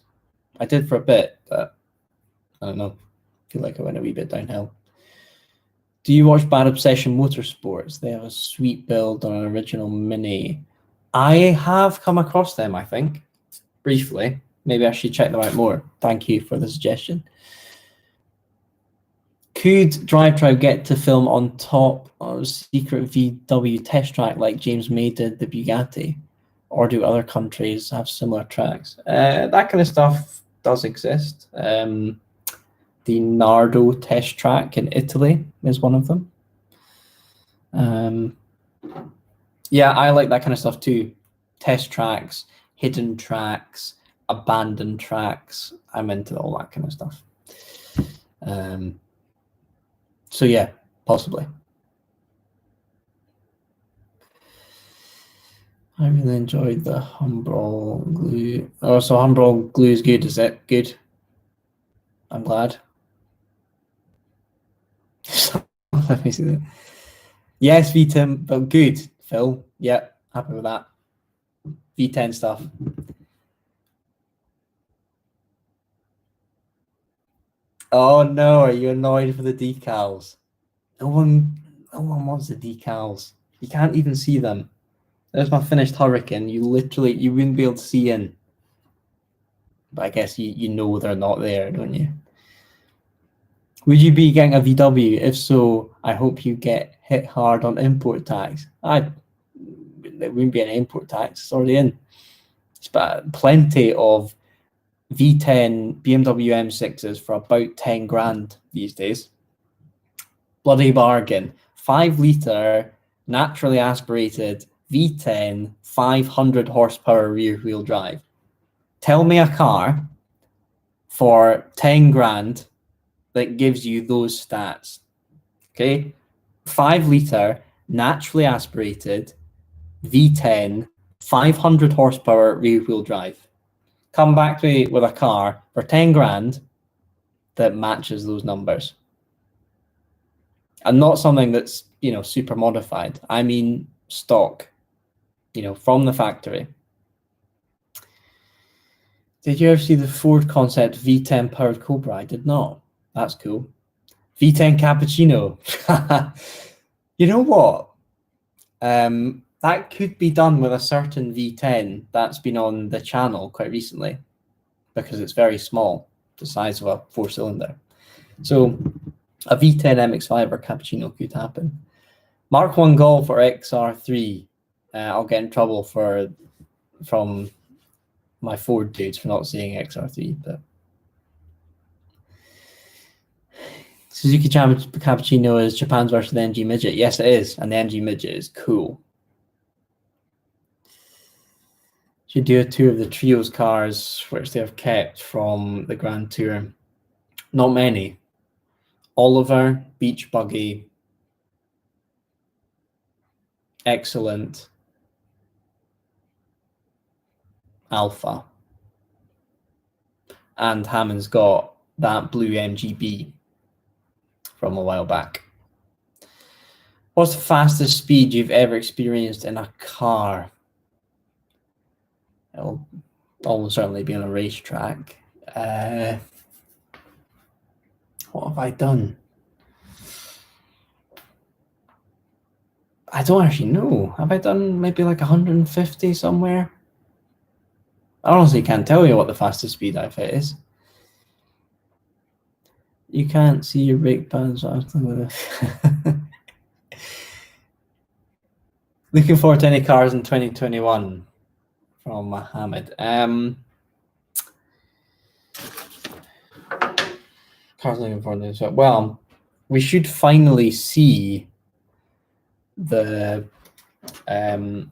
I did for a bit, but I don't know. I feel like I went a wee bit downhill. Do you watch Bad Obsession Motorsports? They have a sweet build on an original Mini. I have come across them, I think, briefly. Maybe I should check them out more. Thank you for the suggestion. Could DriveTribe get to film on top of secret VW test track like James May did the Bugatti? Or do other countries have similar tracks? That kind of stuff does exist. The Nardo test track in Italy is one of them. Yeah, I like that kind of stuff too. Test tracks, hidden tracks, abandoned tracks. I'm into all that kind of stuff. So yeah, possibly. I really enjoyed the Humbrol glue. Oh, so Humbrol glue is good, is it? Good. I'm glad. Let me see that. Yes, V10, but good, Phil. Yeah, happy with that. V10 stuff. Oh no, are you annoyed for the decals? No one wants the decals. You can't even see them. There's my finished Hurricane. You wouldn't be able to see in. But I guess you know they're not there, don't you? Would you be getting a VW? If so, I hope you get hit hard on import tax. There wouldn't be an import tax. It's already in. But plenty of V10 BMW M6s for about 10 grand these days. Bloody bargain. 5 litre, naturally aspirated V10, 500 horsepower rear wheel drive. Tell me a car for 10 grand that gives you those stats. Okay? 5 litre, naturally aspirated V10, 500 horsepower rear wheel drive. Come back to me with a car for 10 grand that matches those numbers. And not something that's, super modified. I mean stock, from the factory. Did you ever see the Ford concept V10 powered Cobra? I did not. That's cool. V10 Cappuccino. You know what? That could be done with a certain V10 that's been on the channel quite recently because it's very small, the size of a 4-cylinder. So a V10 MX-5 or Cappuccino could happen. Mark 1 Golf or XR3. I'll get in trouble from my Ford dudes for not saying XR3, but Suzuki Cappuccino is Japan's version of the MG Midget. Yes, it is, and the MG Midget is cool. Should do a tour of the Trios cars, which they have kept from the Grand Tour. Not many. Oliver, Beach Buggy, Excellent, Alpha, and Hammond's got that blue MGB from a while back. What's the fastest speed you've ever experienced in a car? It'll almost certainly be on a racetrack. What have I done? I don't actually know. Have I done maybe like 150 somewhere? I honestly can't tell you what the fastest speed I've hit is. You can't see your brake pads. Looking forward to any cars in 2021 from Mohammed. Cars looking forward to. Well, we should finally see the AMG.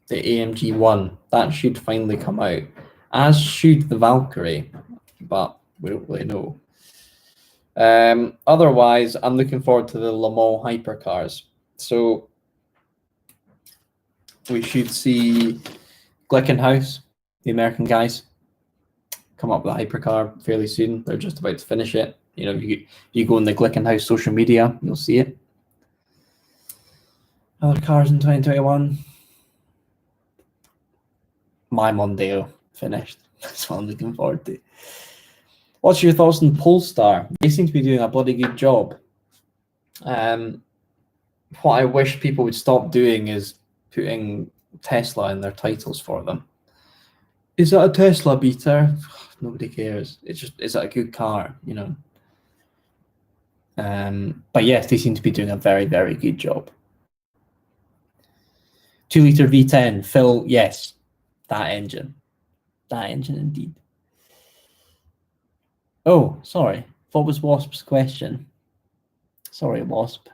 The AMG 1. That should finally come out. As should the Valkyrie, but we don't really know. Otherwise, I'm looking forward to the Le Mans hypercars. So we should see Glickenhaus, the American guys, come up with a hypercar fairly soon. They're just about to finish it. If you go on the Glickenhaus social media, you'll see it. Other cars in 2021. My Mondeo finished. That's what I'm looking forward to. What's your thoughts on Polestar? They seem to be doing a bloody good job. What I wish people would stop doing is putting Tesla in their titles for them. Is that a Tesla beater? Nobody cares. It's just, is that a good car? But yes, they seem to be doing a very, very good job. 2-litre V10, Phil, yes. That engine indeed. Oh, sorry. What was Wasp's question? Sorry, Wasp.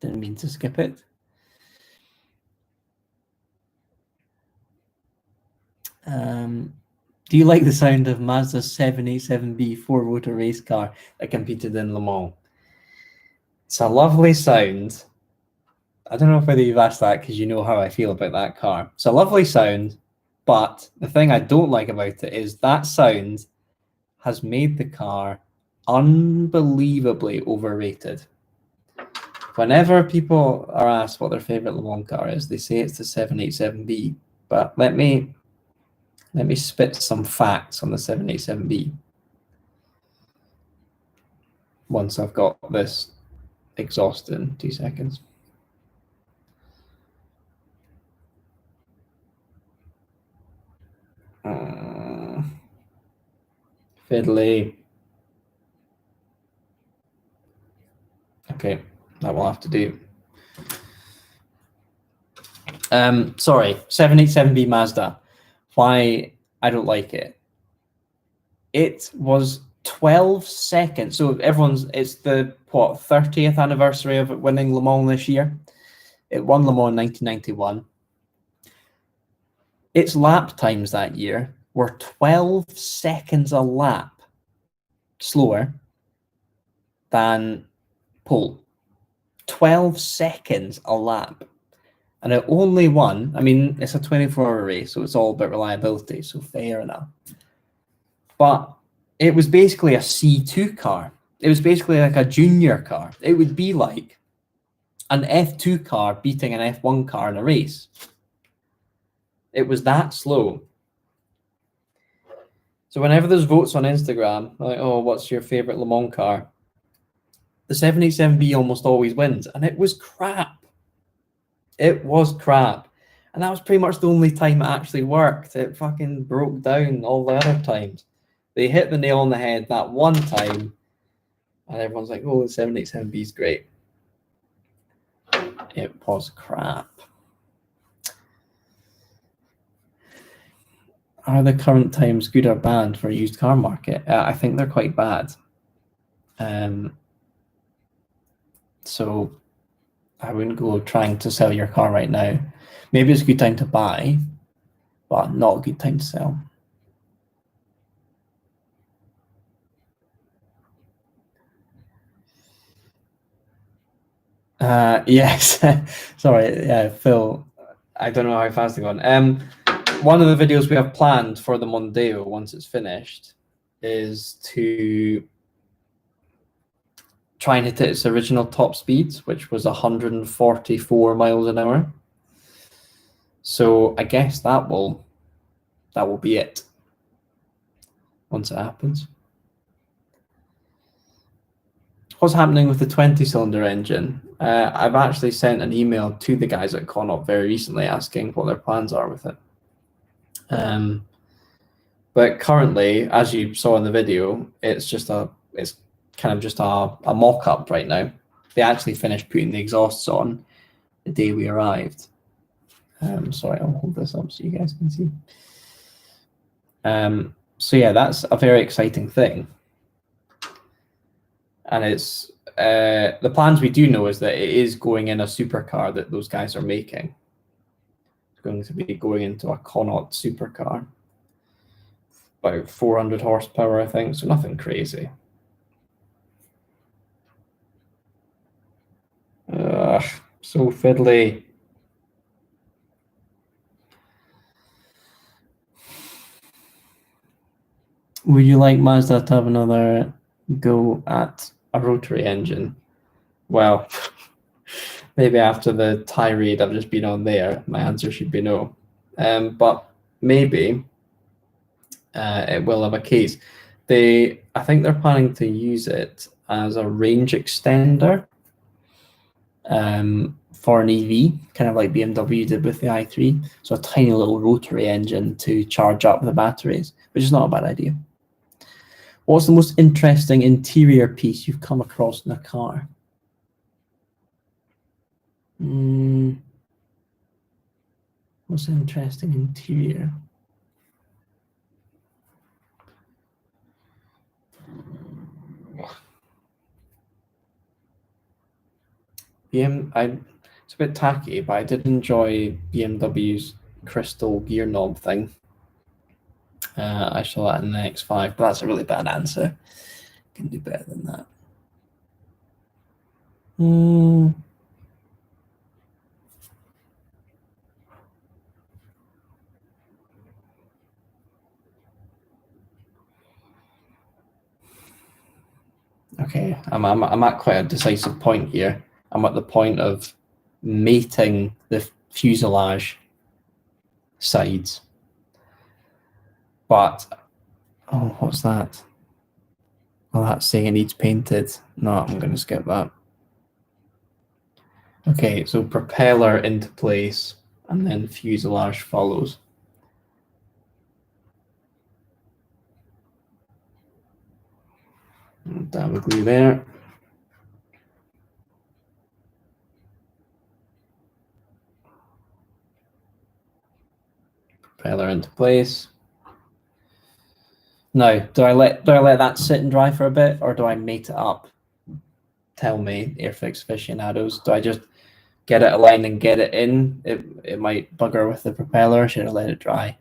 Didn't mean to skip it. Do you like the sound of Mazda's 787B 4-motor race car that competed in Le Mans? It's a lovely sound. I don't know whether you've asked that because you know how I feel about that car. It's a lovely sound. But the thing I don't like about it is that sound has made the car unbelievably overrated. Whenever people are asked what their favorite Le Mans car is, they say it's the 787B. But let me spit some facts on the 787B. Once I've got this exhausted in 2 seconds. Fiddly. Okay, that will have to do. Sorry, 787B Mazda. Why I don't like it. It was 12 seconds. So it's the, what, 30th anniversary of it winning Le Mans this year. It won Le Mans in 1991. Its lap times that year were 12 seconds a lap slower than pole. 12 seconds a lap. And it only won, I mean, it's a 24-hour race, so it's all about reliability, so fair enough. But it was basically a C2 car. It was basically like a junior car. It would be like an F2 car beating an F1 car in a race. It was that slow. So whenever there's votes on Instagram, like, oh, what's your favorite Le Mans car? The 787B almost always wins, and it was crap. It was crap. And that was pretty much the only time it actually worked. It fucking broke down all the other times. They hit the nail on the head that one time, and everyone's like, oh, the 787B is great. It was crap. Are the current times good or bad for a used car market? I think they're quite bad. So I wouldn't go trying to sell your car right now. Maybe it's a good time to buy, but not a good time to sell. Yes. Sorry, yeah, Phil. I don't know how fast they're going. One of the videos we have planned for the Mondeo once it's finished is to try and hit its original top speeds, which was 144 miles an hour. So I guess that will be it once it happens. What's happening with the 20-cylinder engine? I've actually sent an email to the guys at Connaught very recently asking what their plans are with it. But currently, as you saw in the video, it's kind of just a mock-up right now. They actually finished putting the exhausts on the day we arrived. Sorry, I'll hold this up so you guys can see. So yeah, that's a very exciting thing. And it's the plans we do know is that it is going in a supercar that those guys are making. It's going to be going into a Connaught supercar. About 400 horsepower, I think, so nothing crazy. Ugh, so fiddly. Would you like Mazda to have another go at a rotary engine? Well, maybe after the tirade I've just been on there, my answer should be no. But maybe it will have a case. I think they're planning to use it as a range extender for an EV, kind of like BMW did with the i3. So a tiny little rotary engine to charge up the batteries, which is not a bad idea. What's the most interesting interior piece you've come across in a car? What's an interesting interior? It's a bit tacky, but I did enjoy BMW's crystal gear knob thing. I saw that in the X5, but that's a really bad answer. Can do better than that. Okay, I'm at quite a decisive point here. I'm at the point of mating the fuselage sides. But, oh, what's that? Oh, that's saying it needs painted. No, I'm going to skip that. Okay, so propeller into place, and then fuselage follows. Dab of glue there. Propeller into place. Now, do I let that sit and dry for a bit, or do I mate it up? Tell me, Airfix aficionados. Do I just get it aligned and get it in? It might bugger with the propeller. Or should I let it dry?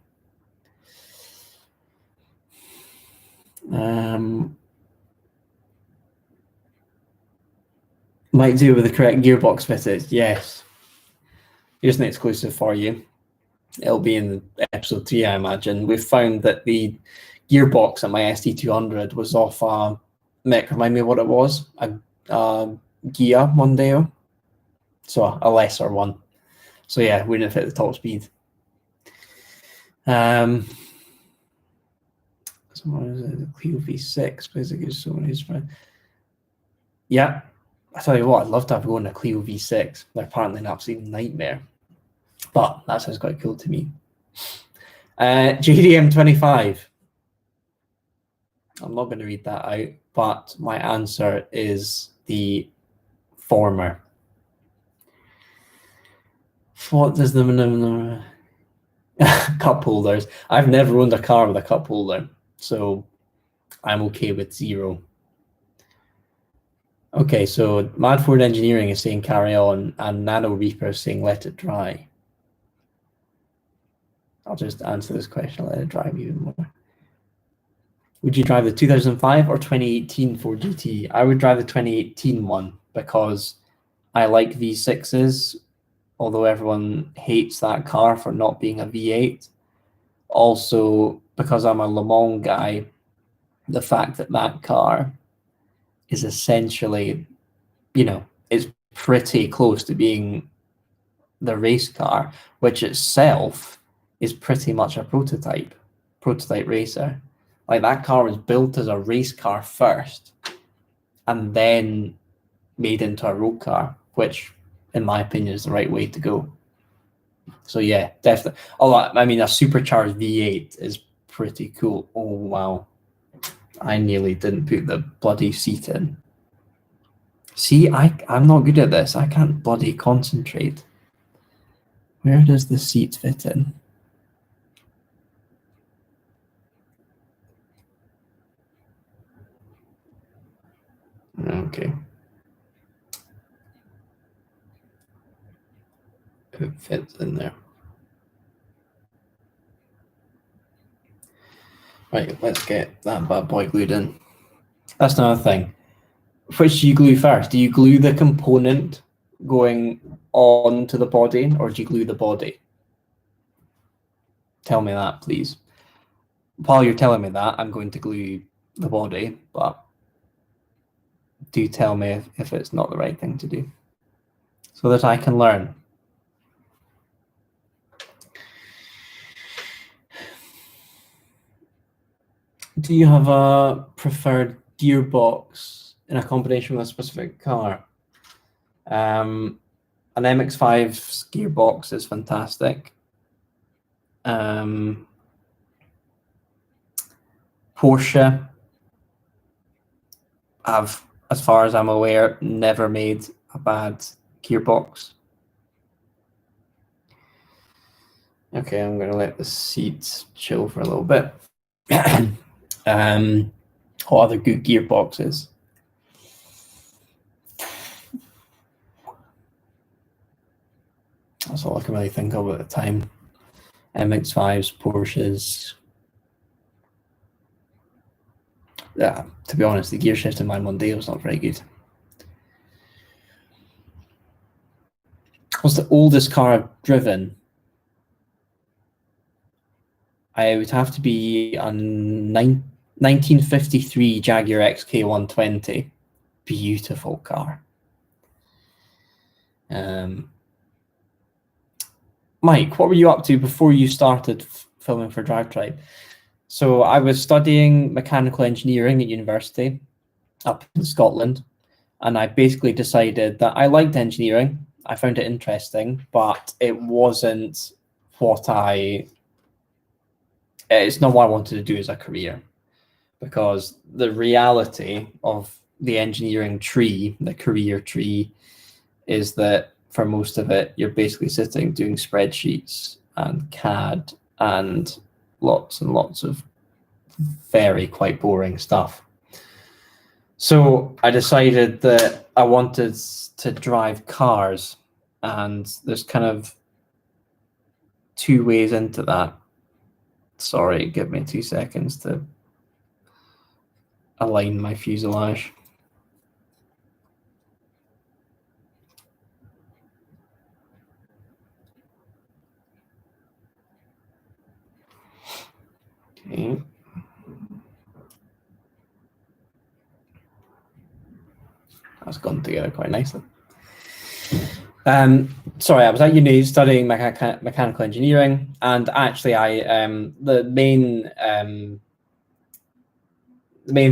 Might do with the correct gearbox fitted. Yes. Here's an exclusive for you. It'll be in episode 3, I imagine. We've found that the gearbox at my ST200 was off Mick, remind me what it was? A Gia Mondeo. So a lesser one. So yeah, we didn't fit the top speed. So what is it? The Clio V6, basically so many. Yeah. I tell you what, I'd love to have go in a Clio V6. They're apparently an absolute nightmare. But that sounds quite cool to me. JDM25. I'm not going to read that out, but my answer is the former. What does the cup holders? I've never owned a car with a cup holder, so I'm okay with 0. Okay, so Mad Ford Engineering is saying carry on, and Nano Reaper is saying let it dry. I'll just answer this question, let it dry even more. Would you drive the 2005 or 2018 Ford GT? I would drive the 2018 one because I like V6s, although everyone hates that car for not being a V8. Also, because I'm a Le Mans guy, the fact that that car is essentially, you know, it's pretty close to being the race car, which itself is pretty much a prototype racer. Like that car was built as a race car first and then made into a road car, which in my opinion is the right way to go. So yeah, definitely. Oh, I mean, a supercharged V8 is pretty cool. Oh, wow. I nearly didn't put the bloody seat in. See, I'm not good at this. I can't bloody concentrate. Where does the seat fit in? Okay. It fits in there. Right, let's get that bad boy glued in. That's another thing. Which do you glue first? Do you glue the component going on to the body, or do you glue the body? Tell me that, please. While you're telling me that, I'm going to glue the body, but do tell me if it's not the right thing to do, so that I can learn. Do you have a preferred gearbox in a combination with a specific car? An MX-5's gearbox is fantastic. Porsche have, as far as I'm aware, never made a bad gearbox. Okay, I'm going to let the seats chill for a little bit. What other good gearboxes? That's all I can really think of at the time. MX-5s, Porsches. Yeah, to be honest, the gear shift in my Mondeo is not very good. What's the oldest car I've driven? I would have to be a 1953 Jaguar XK120. Beautiful car. Mike, what were you up to before you started filming for DriveTribe? So I was studying mechanical engineering at university up in Scotland, and I basically decided that I liked engineering. I found it interesting, but it wasn't what it's not what I wanted to do as a career, because the reality of the engineering tree, the career tree, is that for most of it, you're basically sitting doing spreadsheets and CAD and lots of very quite boring stuff. So I decided that I wanted to drive cars, and there's kind of two ways into that. Sorry, give me 2 seconds to align my fuselage. Okay. That's gone together quite nicely. Sorry, I was at uni studying mechanical engineering, and actually, the main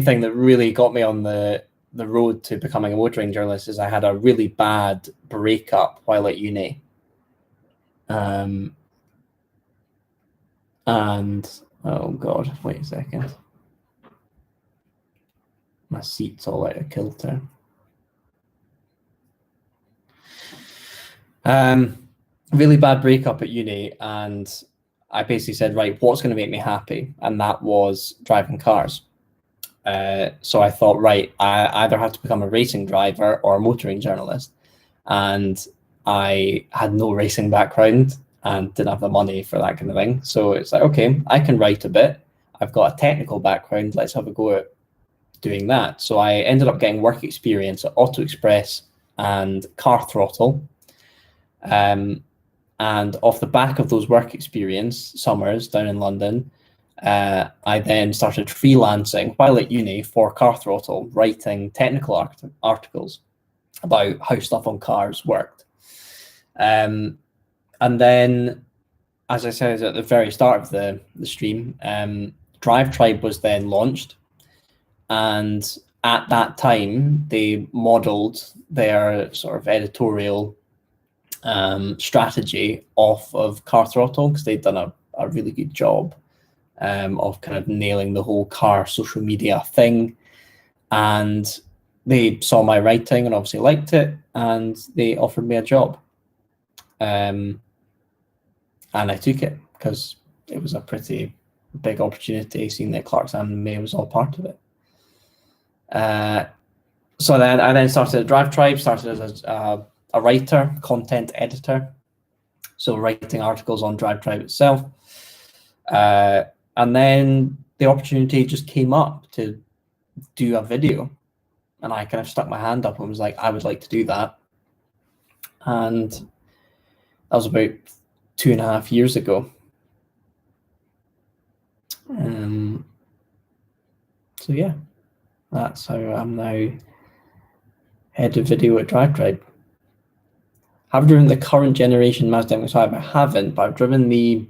thing that really got me on the road to becoming a motoring journalist is I had a really bad breakup while at uni. And oh god, wait a second. My seat's all out of kilter. Really bad breakup at uni, and I basically said, right, what's going to make me happy? And that was driving cars. So I thought, right, I either have to become a racing driver or a motoring journalist. And I had no racing background and didn't have the money for that kind of thing. So it's like, okay, I can write a bit. I've got a technical background. Let's have a go at doing that. So I ended up getting work experience at Auto Express and Car Throttle. And off the back of those work experience summers down in London, I then started freelancing while at uni for Car Throttle, writing technical articles about how stuff on cars worked. And then, as I said at the very start of the stream, DriveTribe was then launched. And at that time, they modeled their sort of editorial strategy off of Car Throttle, because they'd done a really good job of kind of nailing the whole car social media thing. And they saw my writing and obviously liked it, and they offered me a job. And I took it because it was a pretty big opportunity, seeing that Clark's Anime was all part of it. So then I then started at DriveTribe, started as a writer, content editor, so writing articles on DriveTribe itself. And then the opportunity just came up to do a video, and I kind of stuck my hand up and was like, I would like to do that. And that was about 2.5 years ago. So yeah, that's how I'm now head of video at DriveTribe. Have driven the current generation Mazda MX-5? I haven't, but I've driven the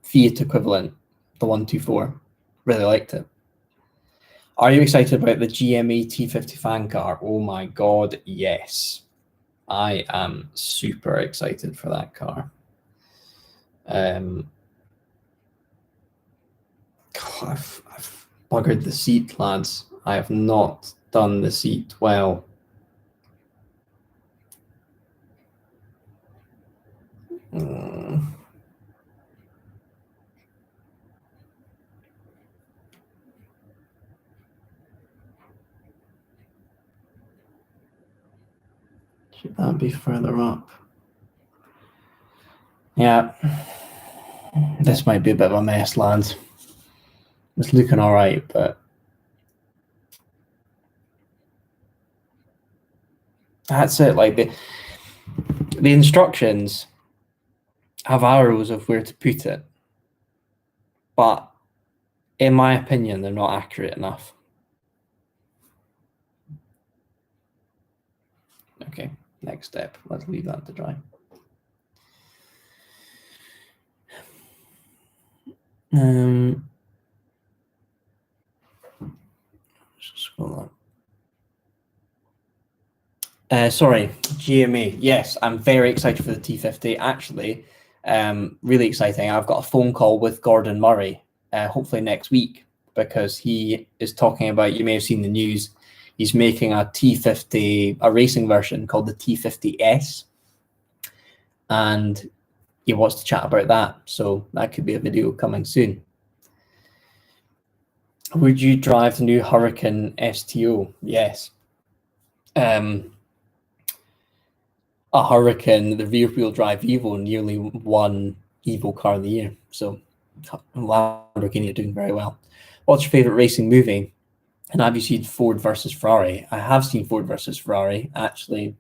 Fiat equivalent, the 124. Really liked it. Are you excited about the GME T50 fan car? Oh my god, yes. I am super excited for that car. God, I've buggered the seat, lads. I have not done the seat well. Should that be further up? Yeah. This might be a bit of a mess, lads. It's looking all right, but that's it. Like the instructions have arrows of where to put it, but in my opinion, they're not accurate enough. Okay, next step. Let's leave that to dry. Just scroll up. Sorry, GME. Yes, I'm very excited for the T50. Actually, really exciting. I've got a phone call with Gordon Murray, hopefully next week, because he is talking about, you may have seen the news, he's making a T50, a racing version called the T50S, and he wants to chat about that. So that could be a video coming soon. Would you drive the new Hurricane STO? Yes. A Hurricane, the rear-wheel drive Evo, nearly won Evo Car of the Year. So Lamborghini are doing very well. What's your favorite racing movie? And have you seen Ford versus Ferrari? I have seen Ford versus Ferrari, actually,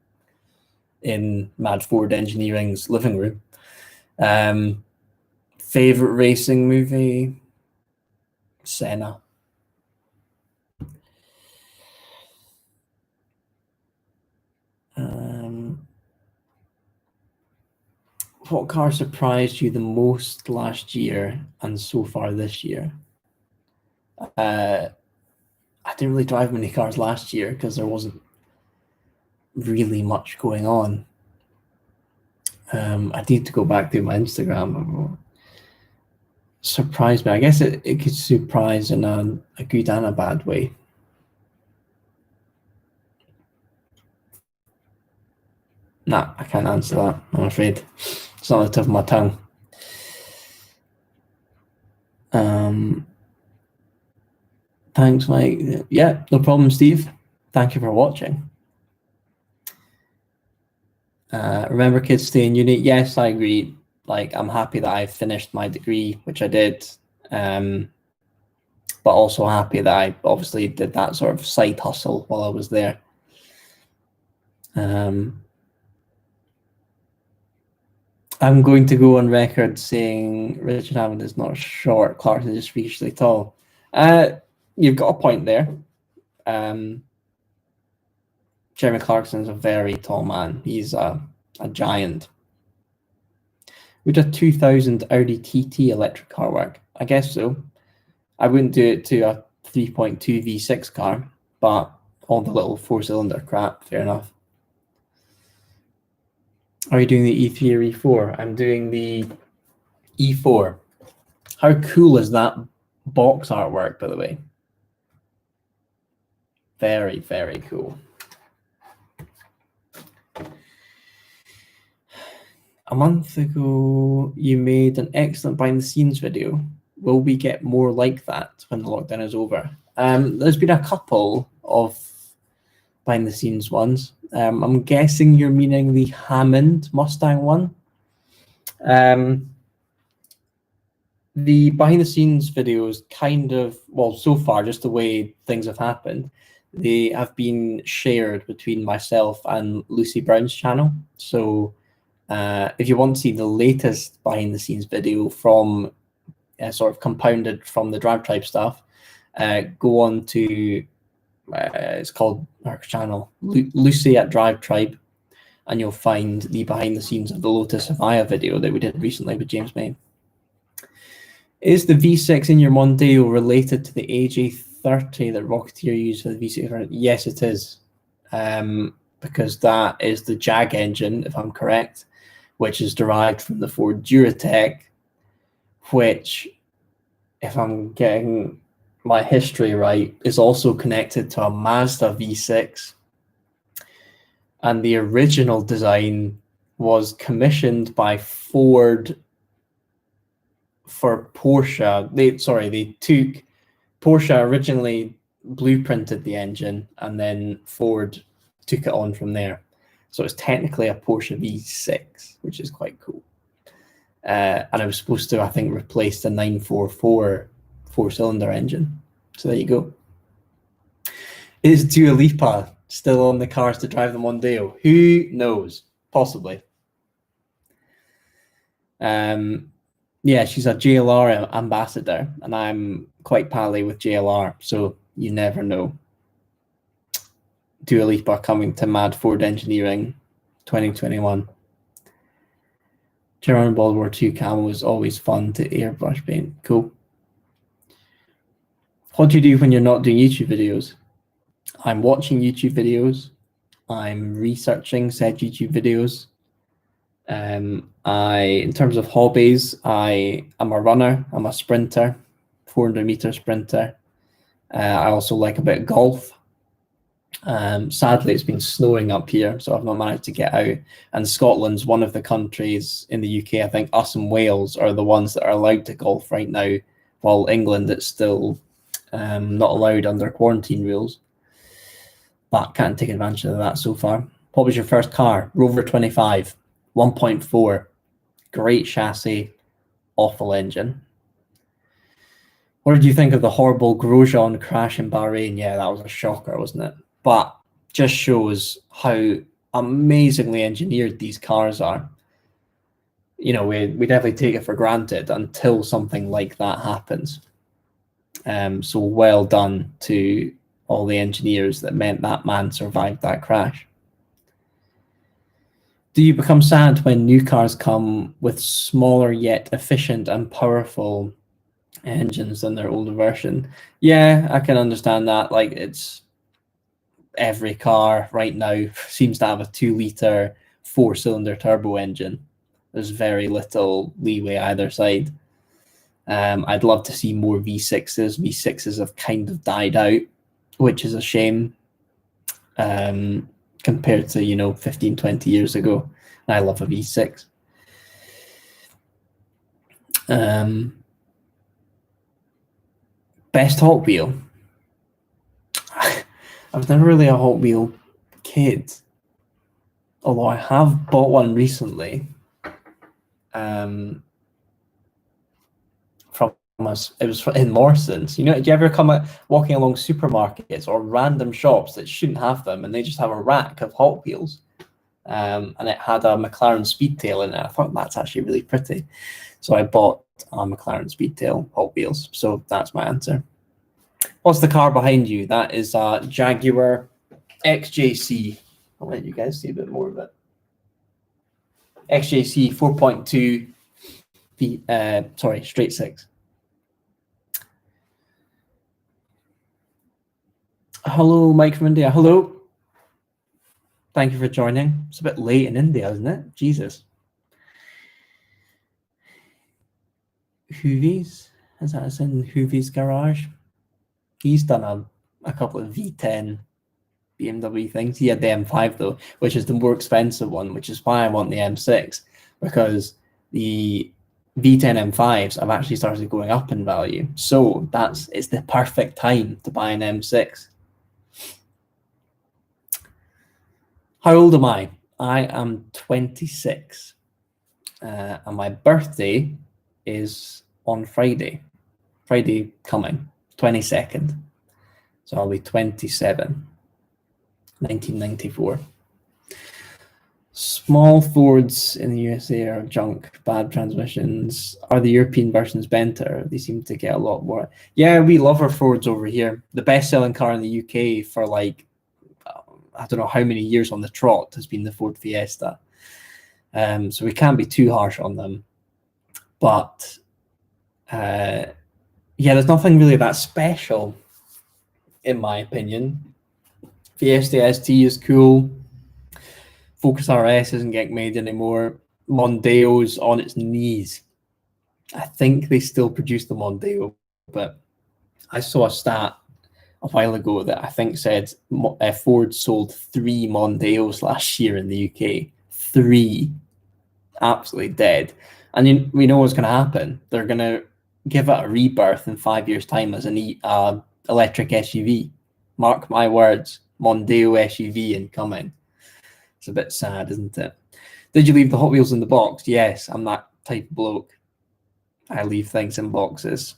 in Mad Ford Engineering's living room. Favorite racing movie? Senna. What car surprised you the most last year and so far this year? I didn't really drive many cars last year because there wasn't really much going on. I need to go back to my Instagram. Surprised me. I guess it could surprise in a good and a bad way. Nah, I can't answer that, I'm afraid. It's not on the tip of my tongue. Thanks, Mike. Yeah, no problem, Steve. Thank you for watching. Remember, kids, stay in uni. Yes, I agree. Like, I'm happy that I finished my degree, which I did. But also happy that I obviously did that sort of side hustle while I was there. I'm going to go on record saying Richard Hammond is not short, Clarkson is just freakishly tall. You've got a point there. Jeremy Clarkson is a very tall man. He's a giant. Would a 2000 Audi TT electric car work? I guess so. I wouldn't do it to a 3.2 V6 car, but all the little four-cylinder crap, fair enough. Are you doing the E3 or E4? I'm doing the E4. How cool is that box artwork, by the way? Very, very cool. A month ago, you made an excellent behind-the-scenes video. Will we get more like that when the lockdown is over? There's been a couple of behind-the-scenes ones. I'm guessing you're meaning the Hammond Mustang one. The behind-the-scenes videos kind of, well, so far, just the way things have happened, they have been shared between myself and Lucy Brown's channel. So if you want to see the latest behind-the-scenes video from sort of compounded from the DriveTribe stuff, go on to it's called our channel Lucy at DriveTribe, and you'll find the behind the scenes of the Lotus Evija video that we did recently with James May. Is the V6 in your Mondeo related to the AJ30 that Rocketeer used for the V6? Yes, it is, because that is the Jag engine, if I'm correct, which is derived from the Ford Duratec, which, if I'm getting my history right, is also connected to a Mazda V6. And the original design was commissioned by Ford for Porsche. Porsche originally blueprinted the engine, and then Ford took it on from there. So it's technically a Porsche V6, which is quite cool. And it was supposed to, I think, replace the 944 four-cylinder engine. So there you go. Is Dua Lipa still on the cars to drive the Mondeo? Who knows? Possibly. Yeah, she's a JLR ambassador, and I'm quite pally with JLR, so you never know. Dua Lipa coming to Mad Ford Engineering 2021. German World War II camo is always fun to airbrush paint. Cool. What do you do when you're not doing YouTube videos? I'm watching YouTube videos. I'm researching said YouTube videos. In terms of hobbies, I am a runner. I'm a sprinter, 400-meter sprinter. I also like a bit of golf. Sadly, it's been snowing up here, so I've not managed to get out. And Scotland's one of the countries in the UK, I think us and Wales are the ones that are allowed to golf right now, while England, it's still not allowed under quarantine rules. But can't take advantage of that so far. What was your first car? Rover 25, 1.4. Great chassis, awful engine. What did you think of the horrible Grosjean crash in Bahrain? Yeah, that was a shocker, wasn't it? But just shows how amazingly engineered these cars are. You know, we definitely take it for granted until something like that happens. So well done to all the engineers that meant that man survived that crash. Do you become sad when new cars come with smaller yet efficient and powerful engines than their older version? Yeah, I can understand that. Like, it's every car right now seems to have a 2-liter 4-cylinder turbo engine. There's very little leeway either side. I'd love to see more V6s. V6s have kind of died out, which is a shame compared to, you know, 15, 20 years ago. I love a V6. Best Hot Wheel. I was never really a Hot Wheel kid, although I have bought one recently. From us, it was in Morrison's. You know, do you ever come walking along supermarkets or random shops that shouldn't have them, and they just have a rack of Hot Wheels? And it had a McLaren Speedtail in it. I thought that's actually really pretty, so I bought a McLaren Speedtail Hot Wheels. So that's my answer. What's the car behind you? That is a Jaguar XJC. I'll let you guys see a bit more of it. XJC 4.2 straight six. Hello, Mike from India. Hello. Thank you for joining. It's a bit late in India, isn't it? Jesus. Hoovies? Is that as in Hoovies Garage? He's done a couple of V10 BMW things. He had the M5 though, which is the more expensive one, which is why I want the M6, because the V10 M5s have actually started going up in value. So it's the perfect time to buy an M6. How old am I? I am 26. And my birthday is on Friday. Friday coming, 22nd. So I'll be 27. 1994. Small Fords in the USA are junk, bad transmissions. Are the European versions better? They seem to get a lot more. Yeah, we love our Fords over here. The best-selling car in the UK for like, I don't know how many years on the trot has been the Ford Fiesta. So we can't be too harsh on them. But yeah, there's nothing really that special, in my opinion. Fiesta ST is cool. Focus RS isn't getting made anymore. Mondeo's on its knees. I think they still produce the Mondeo, but I saw a stat a while ago that I think said Ford sold 3 Mondeos last year in the UK. 3. Absolutely dead. And we know what's going to happen. They're going to give it a rebirth in 5 years' time as an electric SUV. Mark my words, Mondeo SUV incoming. It's a bit sad, isn't it? Did you leave the Hot Wheels in the box? Yes, I'm that type of bloke. I leave things in boxes.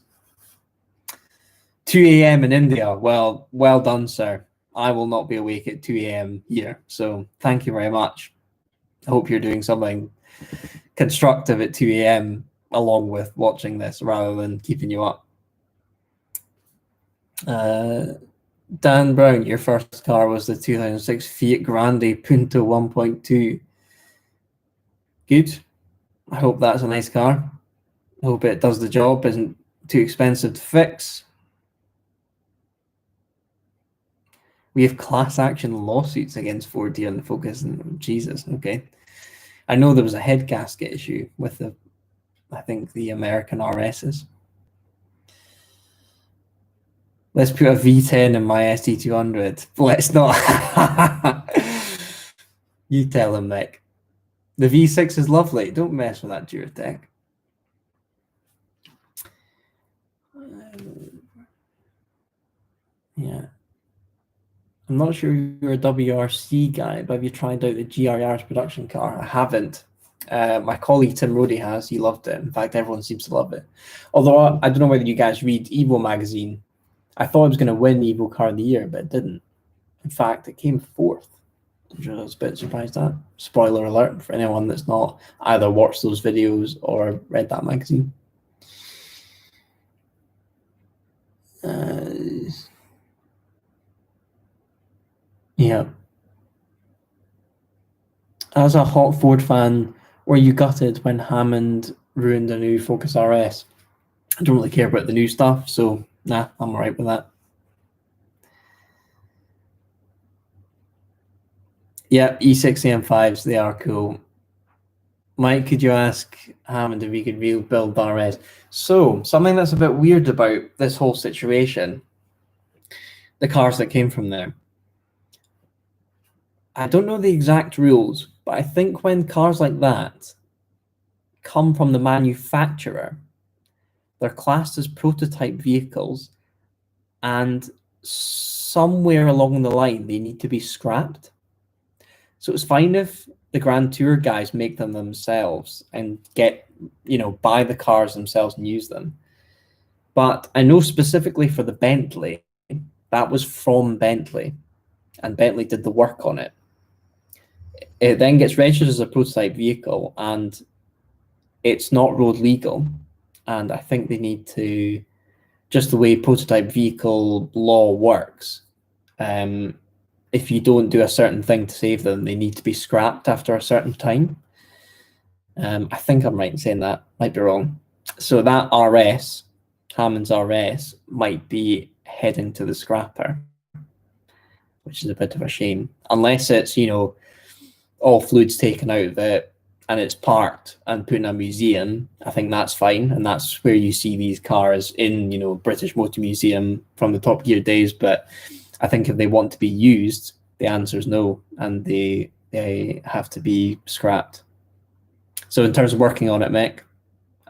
2 a.m. in India. Well done, sir. I will not be awake at 2 a.m. here. So thank you very much. I hope you're doing something constructive at 2 a.m. along with watching this rather than keeping you up. Dan Brown, your first car was the 2006 Fiat Grande Punto 1.2. Good. I hope that's a nice car. I hope it does the job, isn't too expensive to fix. We have class action lawsuits against Ford here in the Focus. And Jesus, okay. I know there was a head gasket issue with I think the American RSs. Let's put a V10 in my ST200. Let's not. You tell him, Mick. The V6 is lovely. Don't mess with that Duratec. Yeah. I'm not sure you're a WRC guy, but have you tried out the GRR's production car? I haven't. My colleague Tim Roddy has. He loved it. In fact, everyone seems to love it. Although I don't know whether you guys read Evo magazine. I thought it was going to win Evo Car of the Year, but it didn't. In fact, it came fourth, which I was a bit surprised at. Spoiler alert for anyone that's not either watched those videos or read that magazine. Yeah. As a hot Ford fan, were you gutted when Hammond ruined a new Focus RS? I don't really care about the new stuff, so nah, I'm alright with that. Yeah, E6 AM5s, they are cool. Mike, could you ask Hammond if he could rebuild the RS? So, something that's a bit weird about this whole situation, the cars that came from there. I don't know the exact rules, but I think when cars like that come from the manufacturer, they're classed as prototype vehicles, and somewhere along the line, they need to be scrapped. So it's fine if the Grand Tour guys make them themselves and get, buy the cars themselves and use them. But I know specifically for the Bentley, that was from Bentley, and Bentley did the work on it. It then gets registered as a prototype vehicle, and it's not road legal. And I think they need to, just the way prototype vehicle law works, if you don't do a certain thing to save them, they need to be scrapped after a certain time. I think I'm right in saying that, might be wrong. So that RS, Hammond's RS, might be heading to the scrapper, which is a bit of a shame. Unless it's, all fluids taken out of it and it's parked and put in a museum, I think that's fine. And that's where you see these cars in, British Motor Museum from the Top Gear days. But I think if they want to be used, the answer is no, and they have to be scrapped. So in terms of working on it, Mick,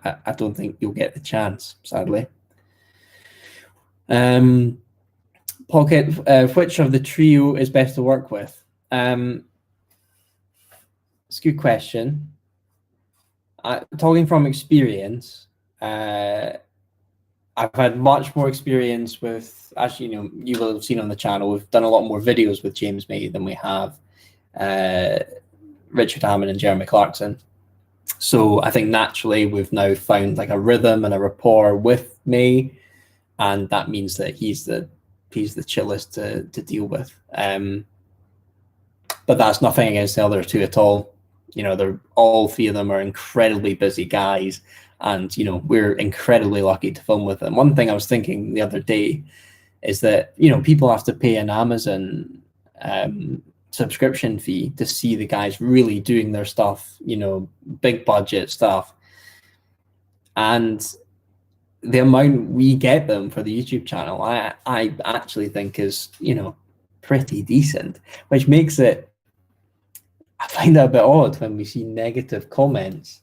I don't think you'll get the chance, sadly. Pocket, which of the trio is best to work with? It's a good question. Talking from experience, I've had much more experience with, actually, you will have seen on the channel, we've done a lot more videos with James May than we have Richard Hammond and Jeremy Clarkson. So I think naturally we've now found like a rhythm and a rapport with May, and that means that he's the chillest to deal with. But that's nothing against the other two at all. They're all three of them are incredibly busy guys, and we're incredibly lucky to film with them. One thing I was thinking the other day is that people have to pay an Amazon subscription fee to see the guys really doing their stuff, big budget stuff, and the amount we get them for the YouTube channel, I actually think is pretty decent, which makes it, I find it a bit odd when we see negative comments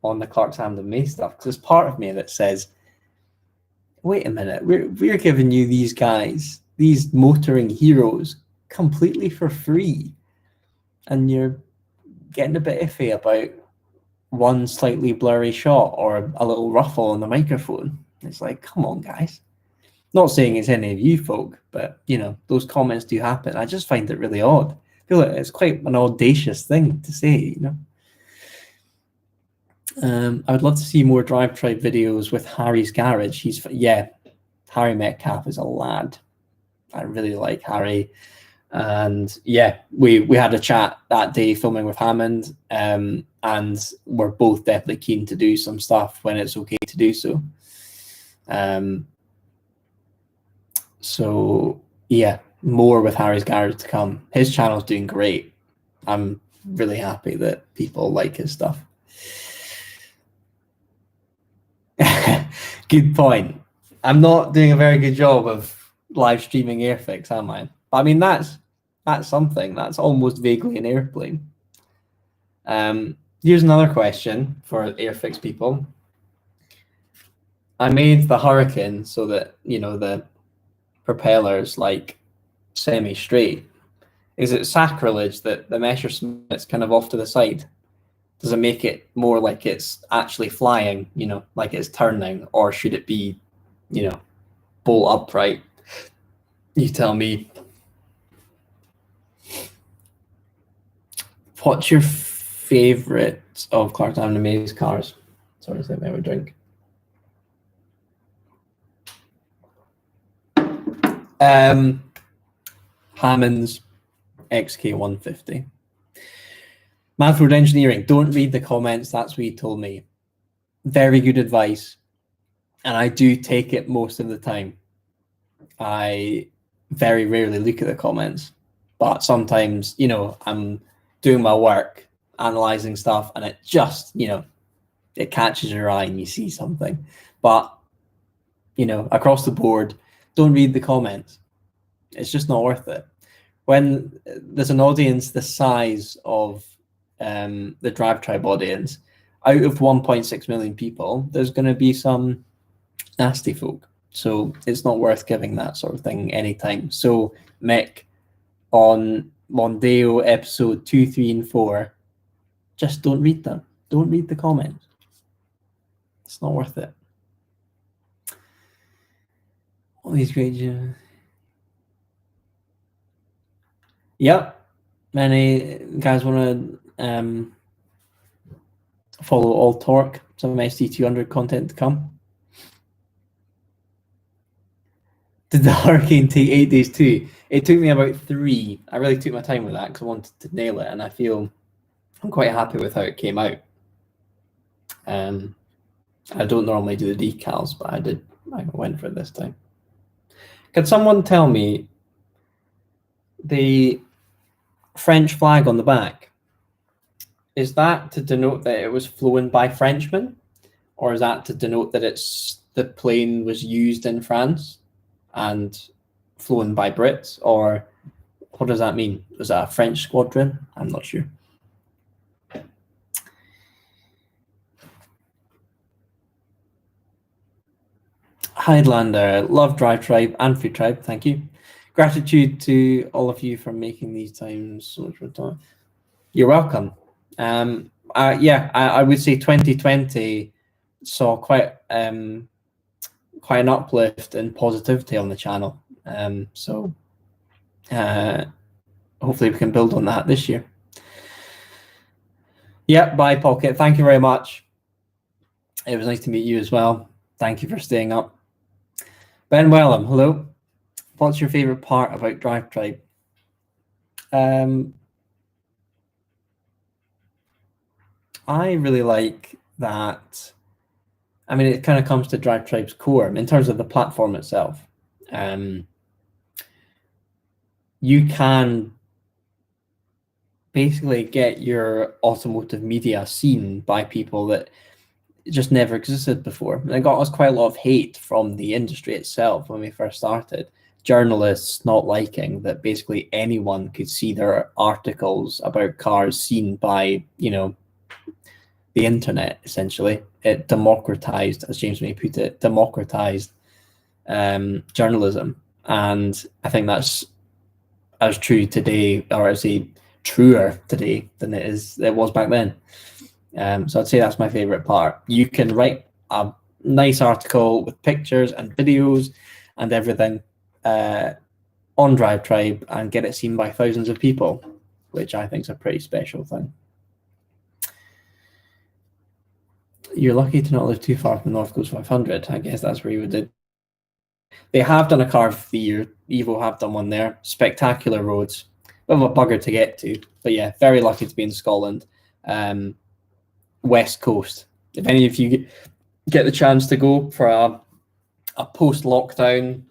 on the Clarks Hammond and May stuff, because there's part of me that says, wait a minute, we're giving you these guys, these motoring heroes, completely for free, and you're getting a bit iffy about one slightly blurry shot or a little ruffle on the microphone. It's like, come on, guys. Not saying it's any of you folk, but those comments do happen. I just find it really odd. I feel like it's quite an audacious thing to say, I would love to see more DriveTribe videos with Harry's garage. Harry Metcalf is a lad. I really like Harry. And yeah, we had a chat that day filming with Hammond, and we're both definitely keen to do some stuff when it's okay to do so. So yeah, more with Harry's garage to come. His channel's doing great. I'm really happy that people like his stuff. Good point. I'm not doing a very good job of live streaming Airfix, am I? But I mean, that's something. That's almost vaguely an airplane. Here's another question for Airfix people. I made the Hurricane so that, you know, the propeller's like semi-straight. Is it sacrilege that the Messerschmitt's kind of off to the side? Does it make it more like it's actually flying, you know, like it's turning, or should it be, you know, bolt upright? You tell me. What's your favorite of Clark Diamond and May's cars? Sorry, is that my drink? Hammond's XK150. Manford Engineering, don't read the comments. That's what he told me. Very good advice. And I do take it most of the time. I very rarely look at the comments. But sometimes, you know, I'm doing my work, analyzing stuff, and it just, you know, it catches your eye and you see something. But, you know, across the board, don't read the comments. It's just not worth it. When there's an audience the size of the DriveTribe audience, out of 1.6 million people, there's going to be some nasty folk. So it's not worth giving that sort of thing any time. So, Mick, on Mondeo episode 2, 3, and 4, just don't read them. Don't read the comments. It's not worth it. All these great... Yep. Many guys want to follow All Torque, some SD200 content to come. Did the Hurricane take 8 days too? It took me about 3. I really took my time with that because I wanted to nail it, and I feel I'm quite happy with how it came out. I don't normally do the decals, but I went for it this time. Can someone tell me the French flag on the back, is that to denote that it was flown by Frenchmen, or is that to denote that the plane was used in France and flown by Brits, or what does that mean? Was that a French squadron? I'm not sure. Highlander, love DriveTribe and FreeTribe, thank you. Gratitude to all of you for making these times so much time. You're welcome. Yeah, I would say 2020 saw quite an uplift in positivity on the channel. So hopefully we can build on that this year. Yeah, bye, Pocket. Thank you very much. It was nice to meet you as well. Thank you for staying up. Ben Wellham, hello. What's your favorite part about DriveTribe? I really like that. I mean, it kind of comes to DriveTribe's core in terms of the platform itself. You can basically get your automotive media seen by people that just never existed before. And it got us quite a lot of hate from the industry itself when we first started. Journalists not liking that basically anyone could see their articles about cars seen by, you know, the internet, essentially. It democratized, as James May put it, democratized journalism. And I think that's as true today, or I say truer today than it was back then. So I'd say that's my favorite part. You can write a nice article with pictures and videos and everything on DriveTribe and get it seen by thousands of people, which I think is a pretty special thing. You're lucky to not live too far from North Coast 500. I guess that's where you would do. They have done a car of the year. Evo have done one there. Spectacular roads. Bit of a bugger to get to. But yeah, very lucky to be in Scotland. West Coast. If any of you get the chance to go for a post-lockdown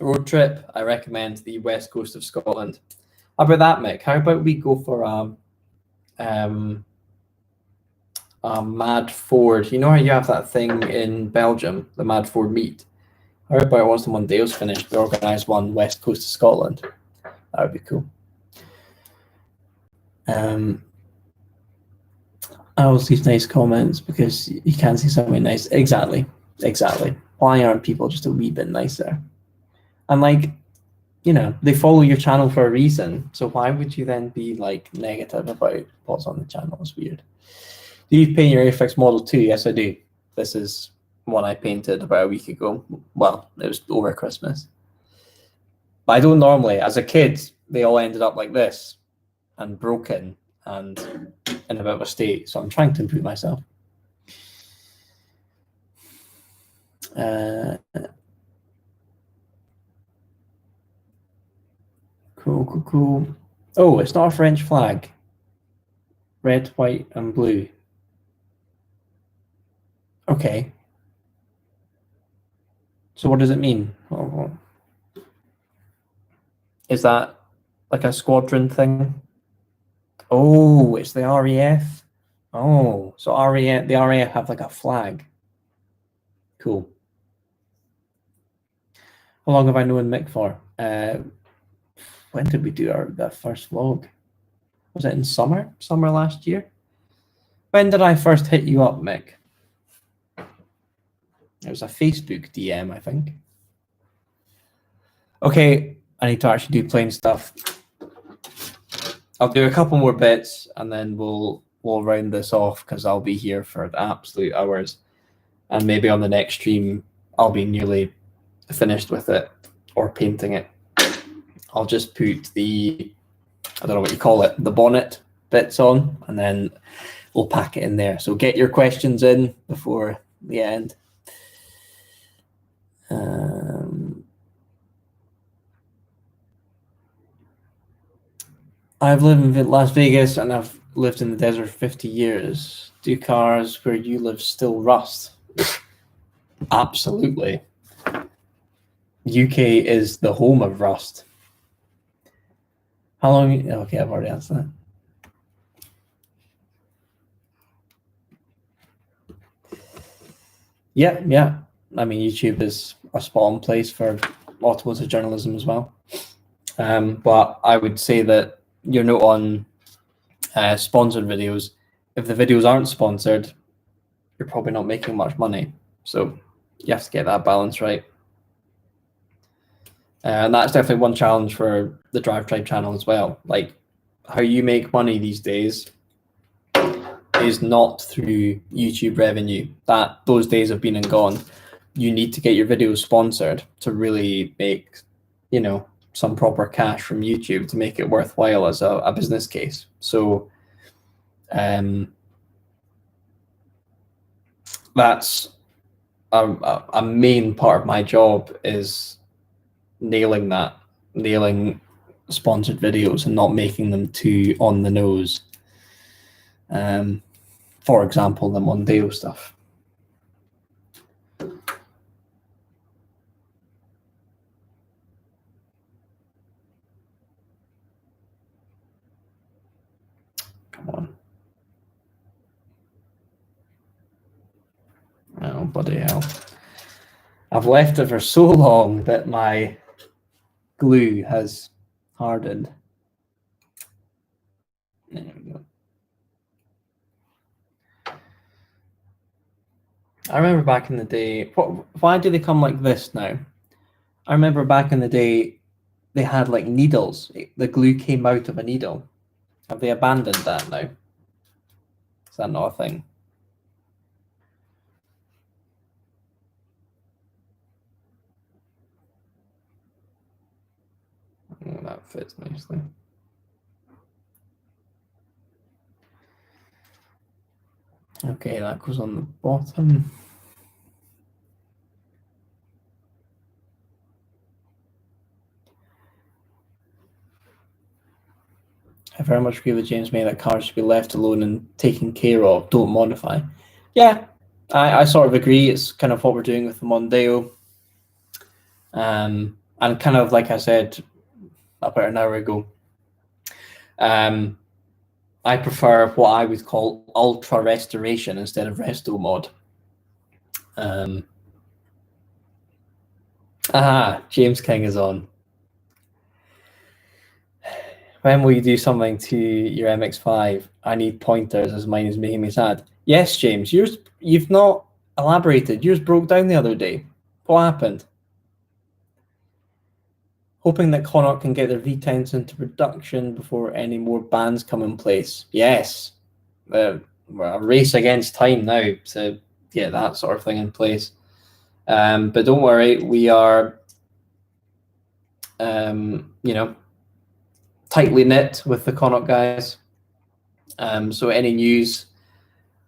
road trip, I recommend the West Coast of Scotland. How about that, Mick? How about we go for a Mad Ford? You know how you have that thing in Belgium, the Mad Ford meet? How about once the Mondeo's finished, we organise one west coast of Scotland? That would be cool. I always leave nice comments because you can see something nice. Exactly. Why aren't people just a wee bit nicer? And like, you know, they follow your channel for a reason. So why would you then be like negative about what's on the channel? It's weird. Do you paint your Airfix Model 2? Yes, I do. This is one I painted about a week ago. Well, it was over Christmas. But I don't normally. As a kid, they all ended up like this and broken and in a bit of a state. So I'm trying to improve myself. Cool. Oh, it's not a French flag. Red, white, and blue. Okay. So what does it mean? Oh. Is that like a squadron thing? Oh, it's the RAF. Oh, so the RAF have like a flag. Cool. How long have I known Mick for? When did we do that first vlog? Was it in summer? Summer last year? When did I first hit you up, Mick? It was a Facebook DM, I think. Okay, I need to actually do plain stuff. I'll do a couple more bits and then we'll round this off because I'll be here for the absolute hours. And maybe on the next stream, I'll be nearly finished with it or painting it. I'll just put the, I don't know what you call it, the bonnet bits on, and then we'll pack it in there. So get your questions in before the end. I've lived in Las Vegas and I've lived in the desert for 50 years. Do cars where you live still rust? Absolutely. UK is the home of rust. How long? Okay, I've already answered that. Yeah. I mean, YouTube is a spot on place for automotive journalism as well. But I would say that your note on sponsored videos, if the videos aren't sponsored, you're probably not making much money. So you have to get that balance right. And that's definitely one challenge for the DriveTribe channel as well. Like how you make money these days is not through YouTube revenue. Those days have been and gone. You need to get your videos sponsored to really make, you know, some proper cash from YouTube to make it worthwhile as a business case. So that's a main part of my job, is nailing sponsored videos and not making them too on the nose. For example, the Mondeo stuff. Come on. Oh, bloody hell. I've left it for so long that my glue has hardened. There we go. I remember back in the day, why do they come like this now? I remember back in the day, they had like needles. The glue came out of a needle. Have they abandoned that now? Is that not a thing? Oh, that fits nicely. Okay, that goes on the bottom. I very much agree with James May that cars should be left alone and taken care of, don't modify. Yeah, I sort of agree. It's kind of what we're doing with the Mondeo. And kind of like I said about an hour ago, I prefer what I would call ultra restoration instead of resto mod. Aha, James King is on. When will you do something to your MX-5? I need pointers as mine is making me sad. Yes, James, you've not elaborated. Yours broke down the other day. What happened? Hoping that Connaught can get their V10s into production before any more bans come in place. Yes. We're a race against time now to get that sort of thing in place. But don't worry, we are, you know, tightly knit with the Connaught guys. So any news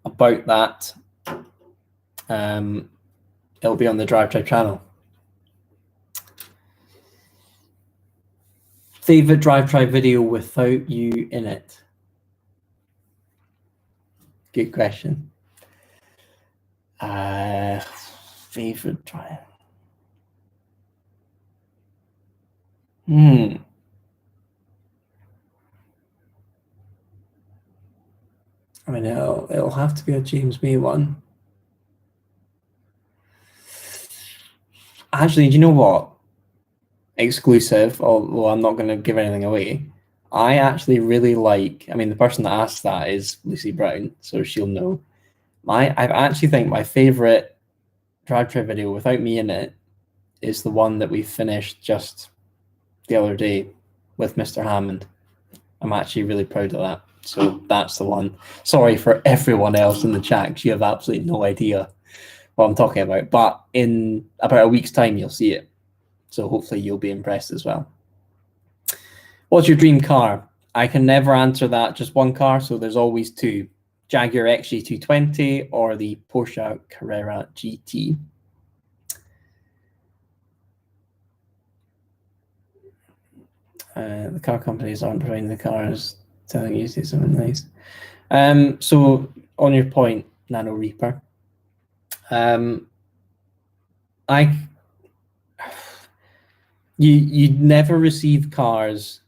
about that, it'll be on the DriveTribe channel. Favorite DriveTribe video without you in it? Good question. Favorite Drive. I mean, it'll have to be a James May one. Actually, do you know what? Exclusive, although I'm not going to give anything away. I actually really like, I mean, the person that asked that is Lucy Brown, so she'll know. I actually think my favorite DriveTribe video without me in it is the one that we finished just the other day with Mr. Hammond. I'm actually really proud of that. So that's the one. Sorry for everyone else in the chat, because you have absolutely no idea what I'm talking about. But in about a week's time, you'll see it. So hopefully you'll be impressed as well. What's your dream car? I can never answer that, just one car, so there's always two. Jaguar XJ220 or the Porsche Carrera GT. The car companies aren't providing the cars, telling you to do something nice. So on your point, Nano Reaper, you never receive cars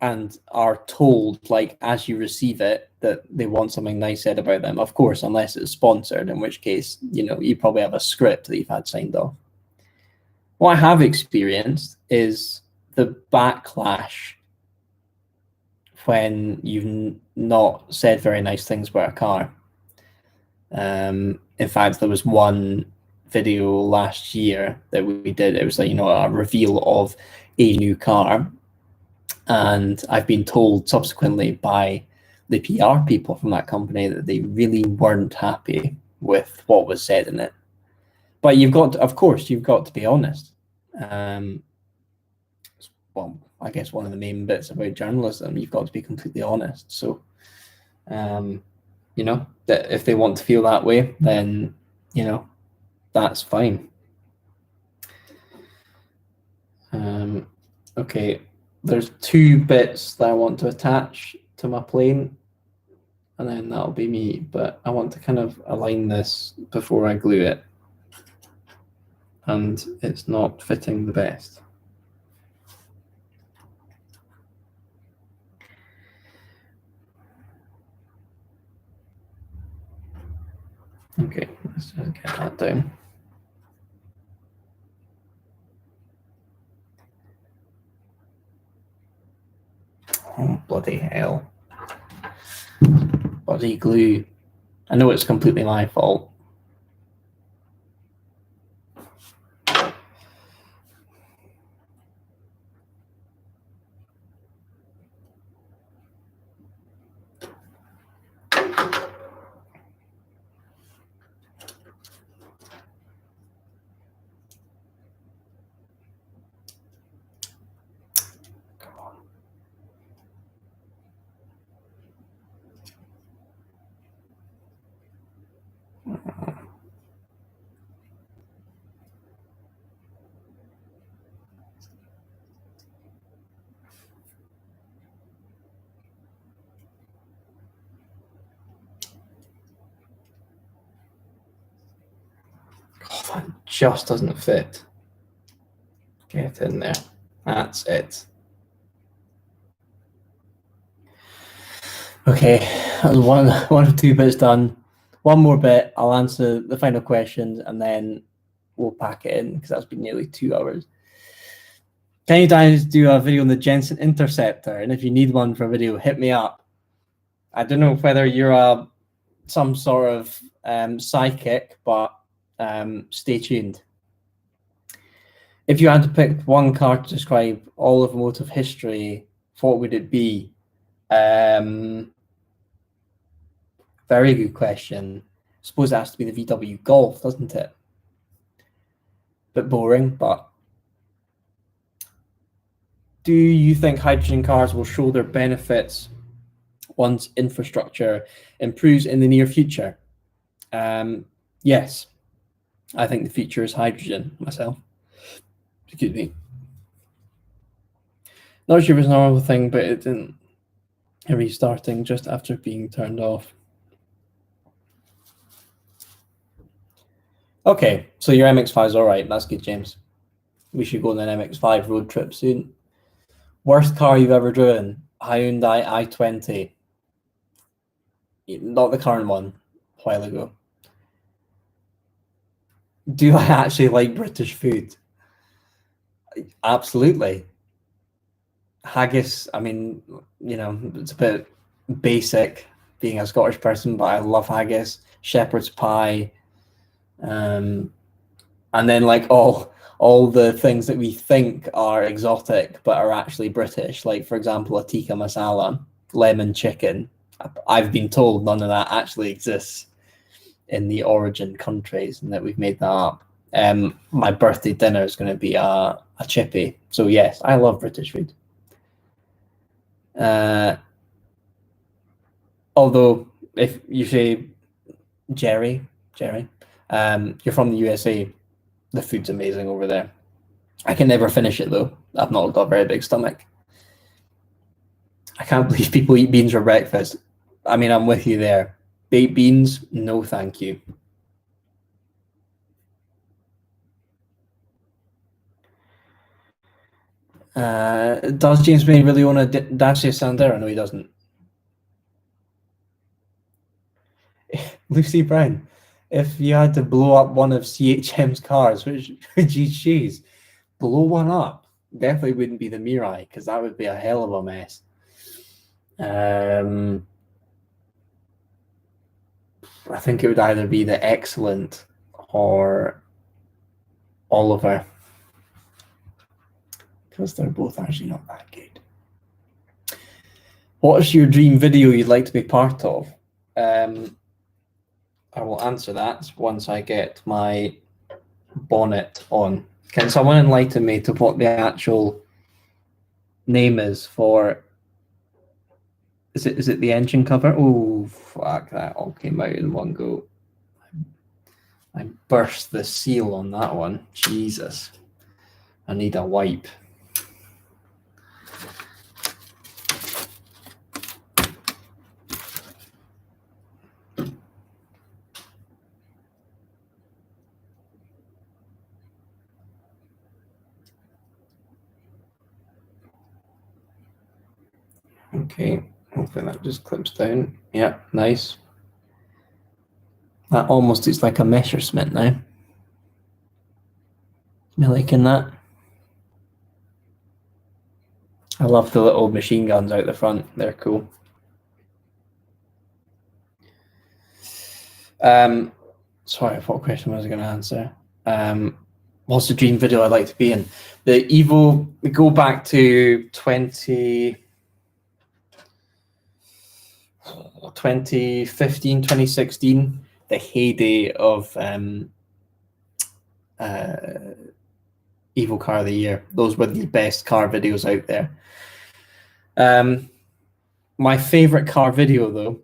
and are told, like, as you receive it, that they want something nice said about them. Of course, unless it's sponsored, in which case, you know, you probably have a script that you've had signed off. What I have experienced is the backlash when you've not said very nice things about a car. In fact, there was one video last year that we did. It was like, you know, a reveal of a new car. And I've been told subsequently by the PR people from that company that they really weren't happy with what was said in it. But you've got to, of course, you've got to be honest. Well, I guess one of the main bits about journalism, you've got to be completely honest. So, you know, that if they want to feel that way, then, you know, that's fine. Okay, there's two bits that I want to attach to my plane, and then that'll be me, but I want to kind of align this before I glue it, and it's not fitting the best. Okay, let's just get that down. Oh, bloody hell. Bloody glue. I know it's completely my fault. Oh, that just doesn't fit. Get in there. That's it. Okay, that was one or two bits done. One more bit, I'll answer the final questions, and then we'll pack it in because that's been nearly 2 hours. Can you guys do a video on the Jensen Interceptor? And if you need one for a video, hit me up. I don't know whether you're some sort of psychic, but stay tuned. If you had to pick one car to describe all of automotive history, what would it be? Very good question. I suppose it has to be the VW Golf, doesn't it? Bit boring, but do you think hydrogen cars will show their benefits once infrastructure improves in the near future? Yes, I think the future is hydrogen myself. Excuse me. Not sure if it's a normal thing, but it didn't restarting just after being turned off. Okay, so your MX-5 is all right. That's good, James. We should go on an MX-5 road trip soon. Worst car you've ever driven? Hyundai i20. Not the current one, a while ago. Do I actually like British food? Absolutely. Haggis, I mean, you know, it's a bit basic being a Scottish person, but I love haggis, shepherd's pie, and then like all the things that we think are exotic but are actually British, like for example a tikka masala, lemon chicken. I've been told none of that actually exists in the origin countries and that we've made that up. My birthday dinner is going to be a chippy. So yes, I love British food. Although if you say Jerry, you're from the USA, the food's amazing over there. I can never finish it though. I've not got a very big stomach. I can't believe people eat beans for breakfast. I mean, I'm with you there. Baked beans, no thank you. Does James May really own a Dacia Sandero? No, he doesn't. Lucy Brown, if you had to blow up one of CHM's cars, which would you choose? Blow one up? Definitely wouldn't be the Mirai, because that would be a hell of a mess. I think it would either be the Excellent or Oliver, because they're both actually not that good. What is your dream video you'd like to be part of? I will answer that once I get my bonnet on. Can someone enlighten me to what the actual name is for? Is it the engine cover? Oh fuck, that all came out in one go. I burst the seal on that one. Jesus. I need a wipe. Okay, hopefully that just clips down. Yeah, nice. That almost looks like a Messerschmitt now. Me liking that. I love the little machine guns out the front. They're cool. Sorry, what question was I going to answer? What's the dream video I'd like to be in? The Evo, we go back to 2015, 2016, the heyday of Evo Car of the Year. Those were the best car videos out there. My favorite car video, though,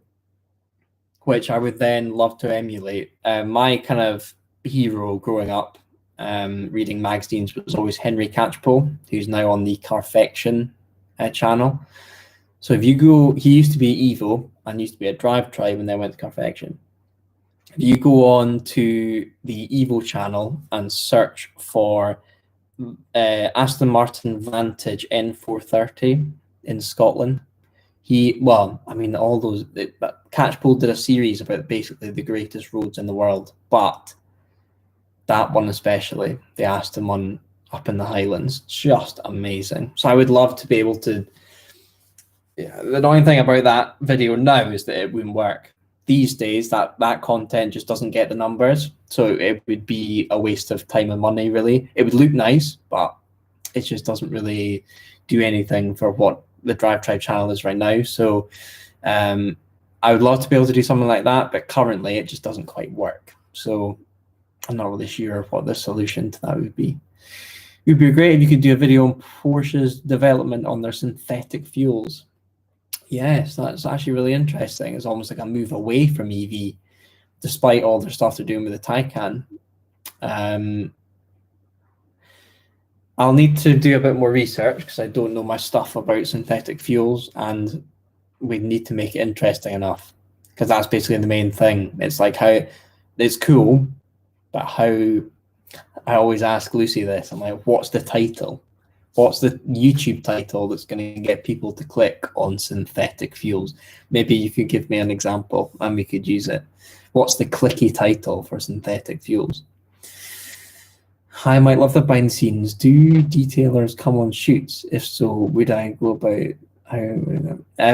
which I would then love to emulate, my kind of hero growing up, reading magazines, was always Henry Catchpole, who's now on the Carfection channel. So if you go, he used to be Evo and used to be a DriveTribe and then went to Carfection. If you go on to the Evo channel and search for Aston Martin Vantage N430 in Scotland, all those, but Catchpole did a series about basically the greatest roads in the world, but that one especially, the Aston one up in the Highlands, just amazing. So I would love to be able to. Yeah, the annoying thing about that video now is that it wouldn't work. These days, that content just doesn't get the numbers, so it would be a waste of time and money. Really, it would look nice, but it just doesn't really do anything for what the DriveTribe channel is right now. So I would love to be able to do something like that, but currently it just doesn't quite work. So I'm not really sure what the solution to that would be. It would be great if you could do a video on Porsche's development on their synthetic fuels. Yes, that's actually really interesting. It's almost like a move away from EV, despite all the stuff they're doing with the Taycan. I'll need to do a bit more research because I don't know my stuff about synthetic fuels, and we need to make it interesting enough, because that's basically the main thing. It's like how it's cool, but how I always ask Lucy this. I'm like, what's the title? What's the YouTube title that's going to get people to click on synthetic fuels? Maybe you could give me an example and we could use it. What's the clicky title for synthetic fuels? I might love the behind the scenes. Do detailers come on shoots? If so, would I go about how?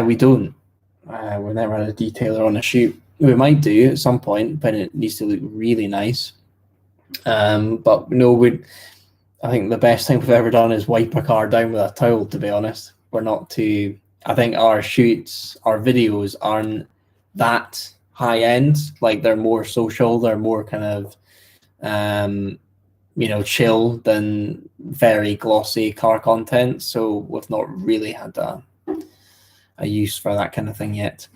We don't. We've never had a detailer on a shoot. We might do at some point, but it needs to look really nice. But no, I think the best thing we've ever done is wipe a car down with a towel, to be honest. We're not too. I think our shoots, our videos aren't that high end. Like, they're more social, they're more kind of chill than very glossy car content. So we've not really had a use for that kind of thing yet.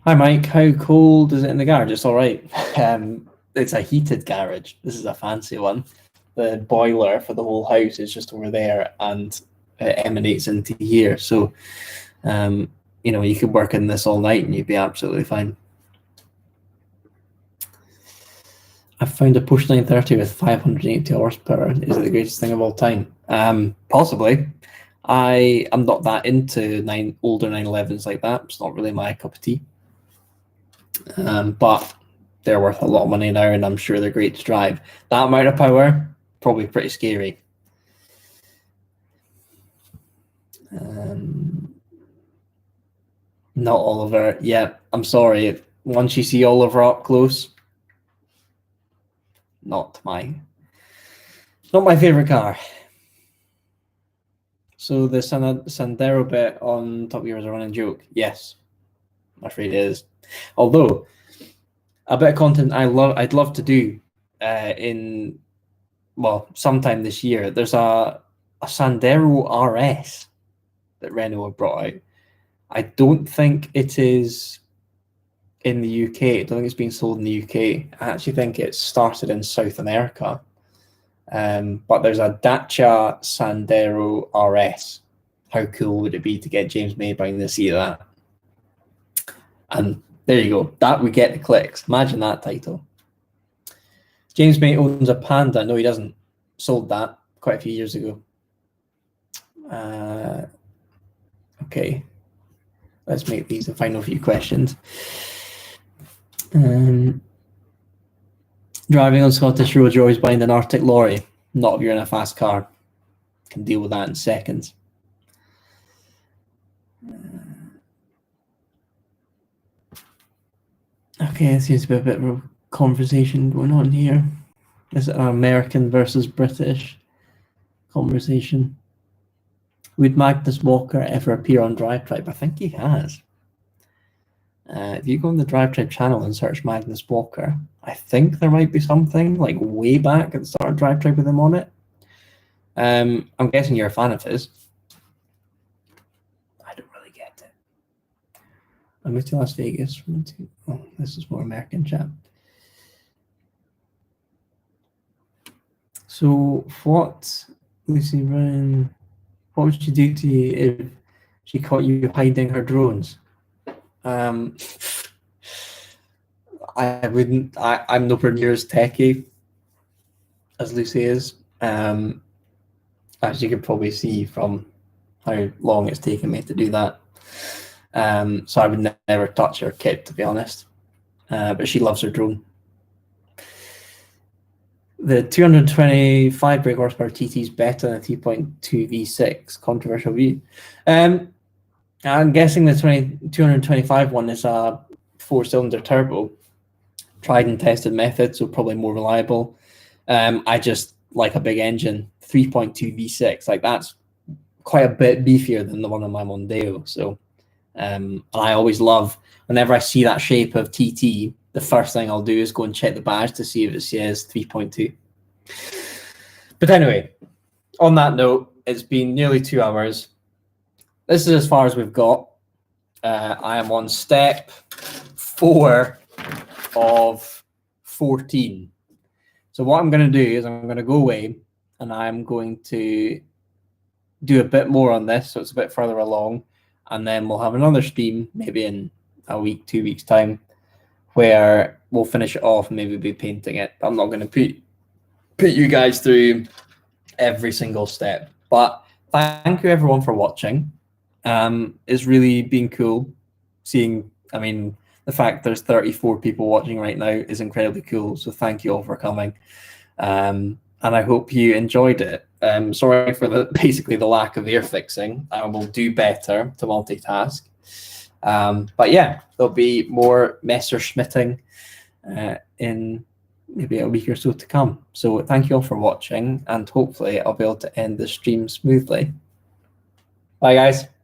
Hi Mike, how cold is it in the garage? It's all right. It's a heated garage. This is a fancy one. The boiler for the whole house is just over there, and it emanates into here. So, you could work in this all night and you'd be absolutely fine. I've found a Porsche 930 with 580 horsepower. Is it the greatest thing of all time? Possibly. I am not that into older 911s like that. It's not really my cup of tea. But they're worth a lot of money now, and I'm sure they're great to drive. That amount of power, probably pretty scary. Not Oliver. Yeah, I'm sorry. Once you see Oliver up close, not my favorite car. So the Sandero bit on Top Gear is a running joke. Yes, I'm afraid it is. Although a bit of content I'd love to do sometime this year. There's a Sandero RS that Renault have brought out. I don't think it is in the UK. I don't think it's being sold in the UK. I actually think it started in South America. But there's a Dacia Sandero RS. How cool would it be to get James May behind the seat of that? And there you go. That would get the clicks. Imagine that title. James May owns a Panda. No, he doesn't. Sold that quite a few years ago. Okay. Let's make these the final few questions. Driving on Scottish roads, you're always behind an Arctic lorry. Not if you're in a fast car. Can deal with that in seconds. Okay, it seems to be a bit of a conversation going on here. Is it an American versus British conversation? Would Magnus Walker ever appear on DriveTribe? I think he has. If you go on the DriveTribe channel and search Magnus Walker, I think there might be something like way back at the start of DriveTribe with him on it. I'm guessing you're a fan of his. I don't really get it. I moved to Las Vegas. Oh, this is more American chat. So Lucy Ryan, what would she do to you if she caught you hiding her drones? I wouldn't. I'm nowhere near as techie as Lucy is. As you could probably see from how long it's taken me to do that. So I would never touch her kit, to be honest. But she loves her drone. The 225 brake horsepower TT is better than a 3.2 V6. Controversial view. I'm guessing the 225 one is a 4-cylinder turbo. Tried and tested method, so probably more reliable. I just like a big engine. 3.2 V6, like that's quite a bit beefier than the one on my Mondeo. So, and I always love, whenever I see that shape of TT, the first thing I'll do is go and check the badge to see if it says 3.2. But anyway, on that note, it's been nearly 2 hours. This is as far as we've got. I am on step 4 of 14. So what I'm going to do is I'm going to go away and I'm going to do a bit more on this, so it's a bit further along, and then we'll have another stream maybe in a week, 2 weeks time, where we'll finish it off and maybe be painting it. I'm not going to put you guys through every single step, but thank you everyone for watching. It's really been cool seeing, I mean, the fact there's 34 people watching right now is incredibly cool. So thank you all for coming. And I hope you enjoyed it. Sorry for basically the lack of air fixing. I will do better to multitask. But yeah, there'll be more Messerschmitting in maybe a week or so to come. So thank you all for watching, and hopefully I'll be able to end the stream smoothly. Bye guys.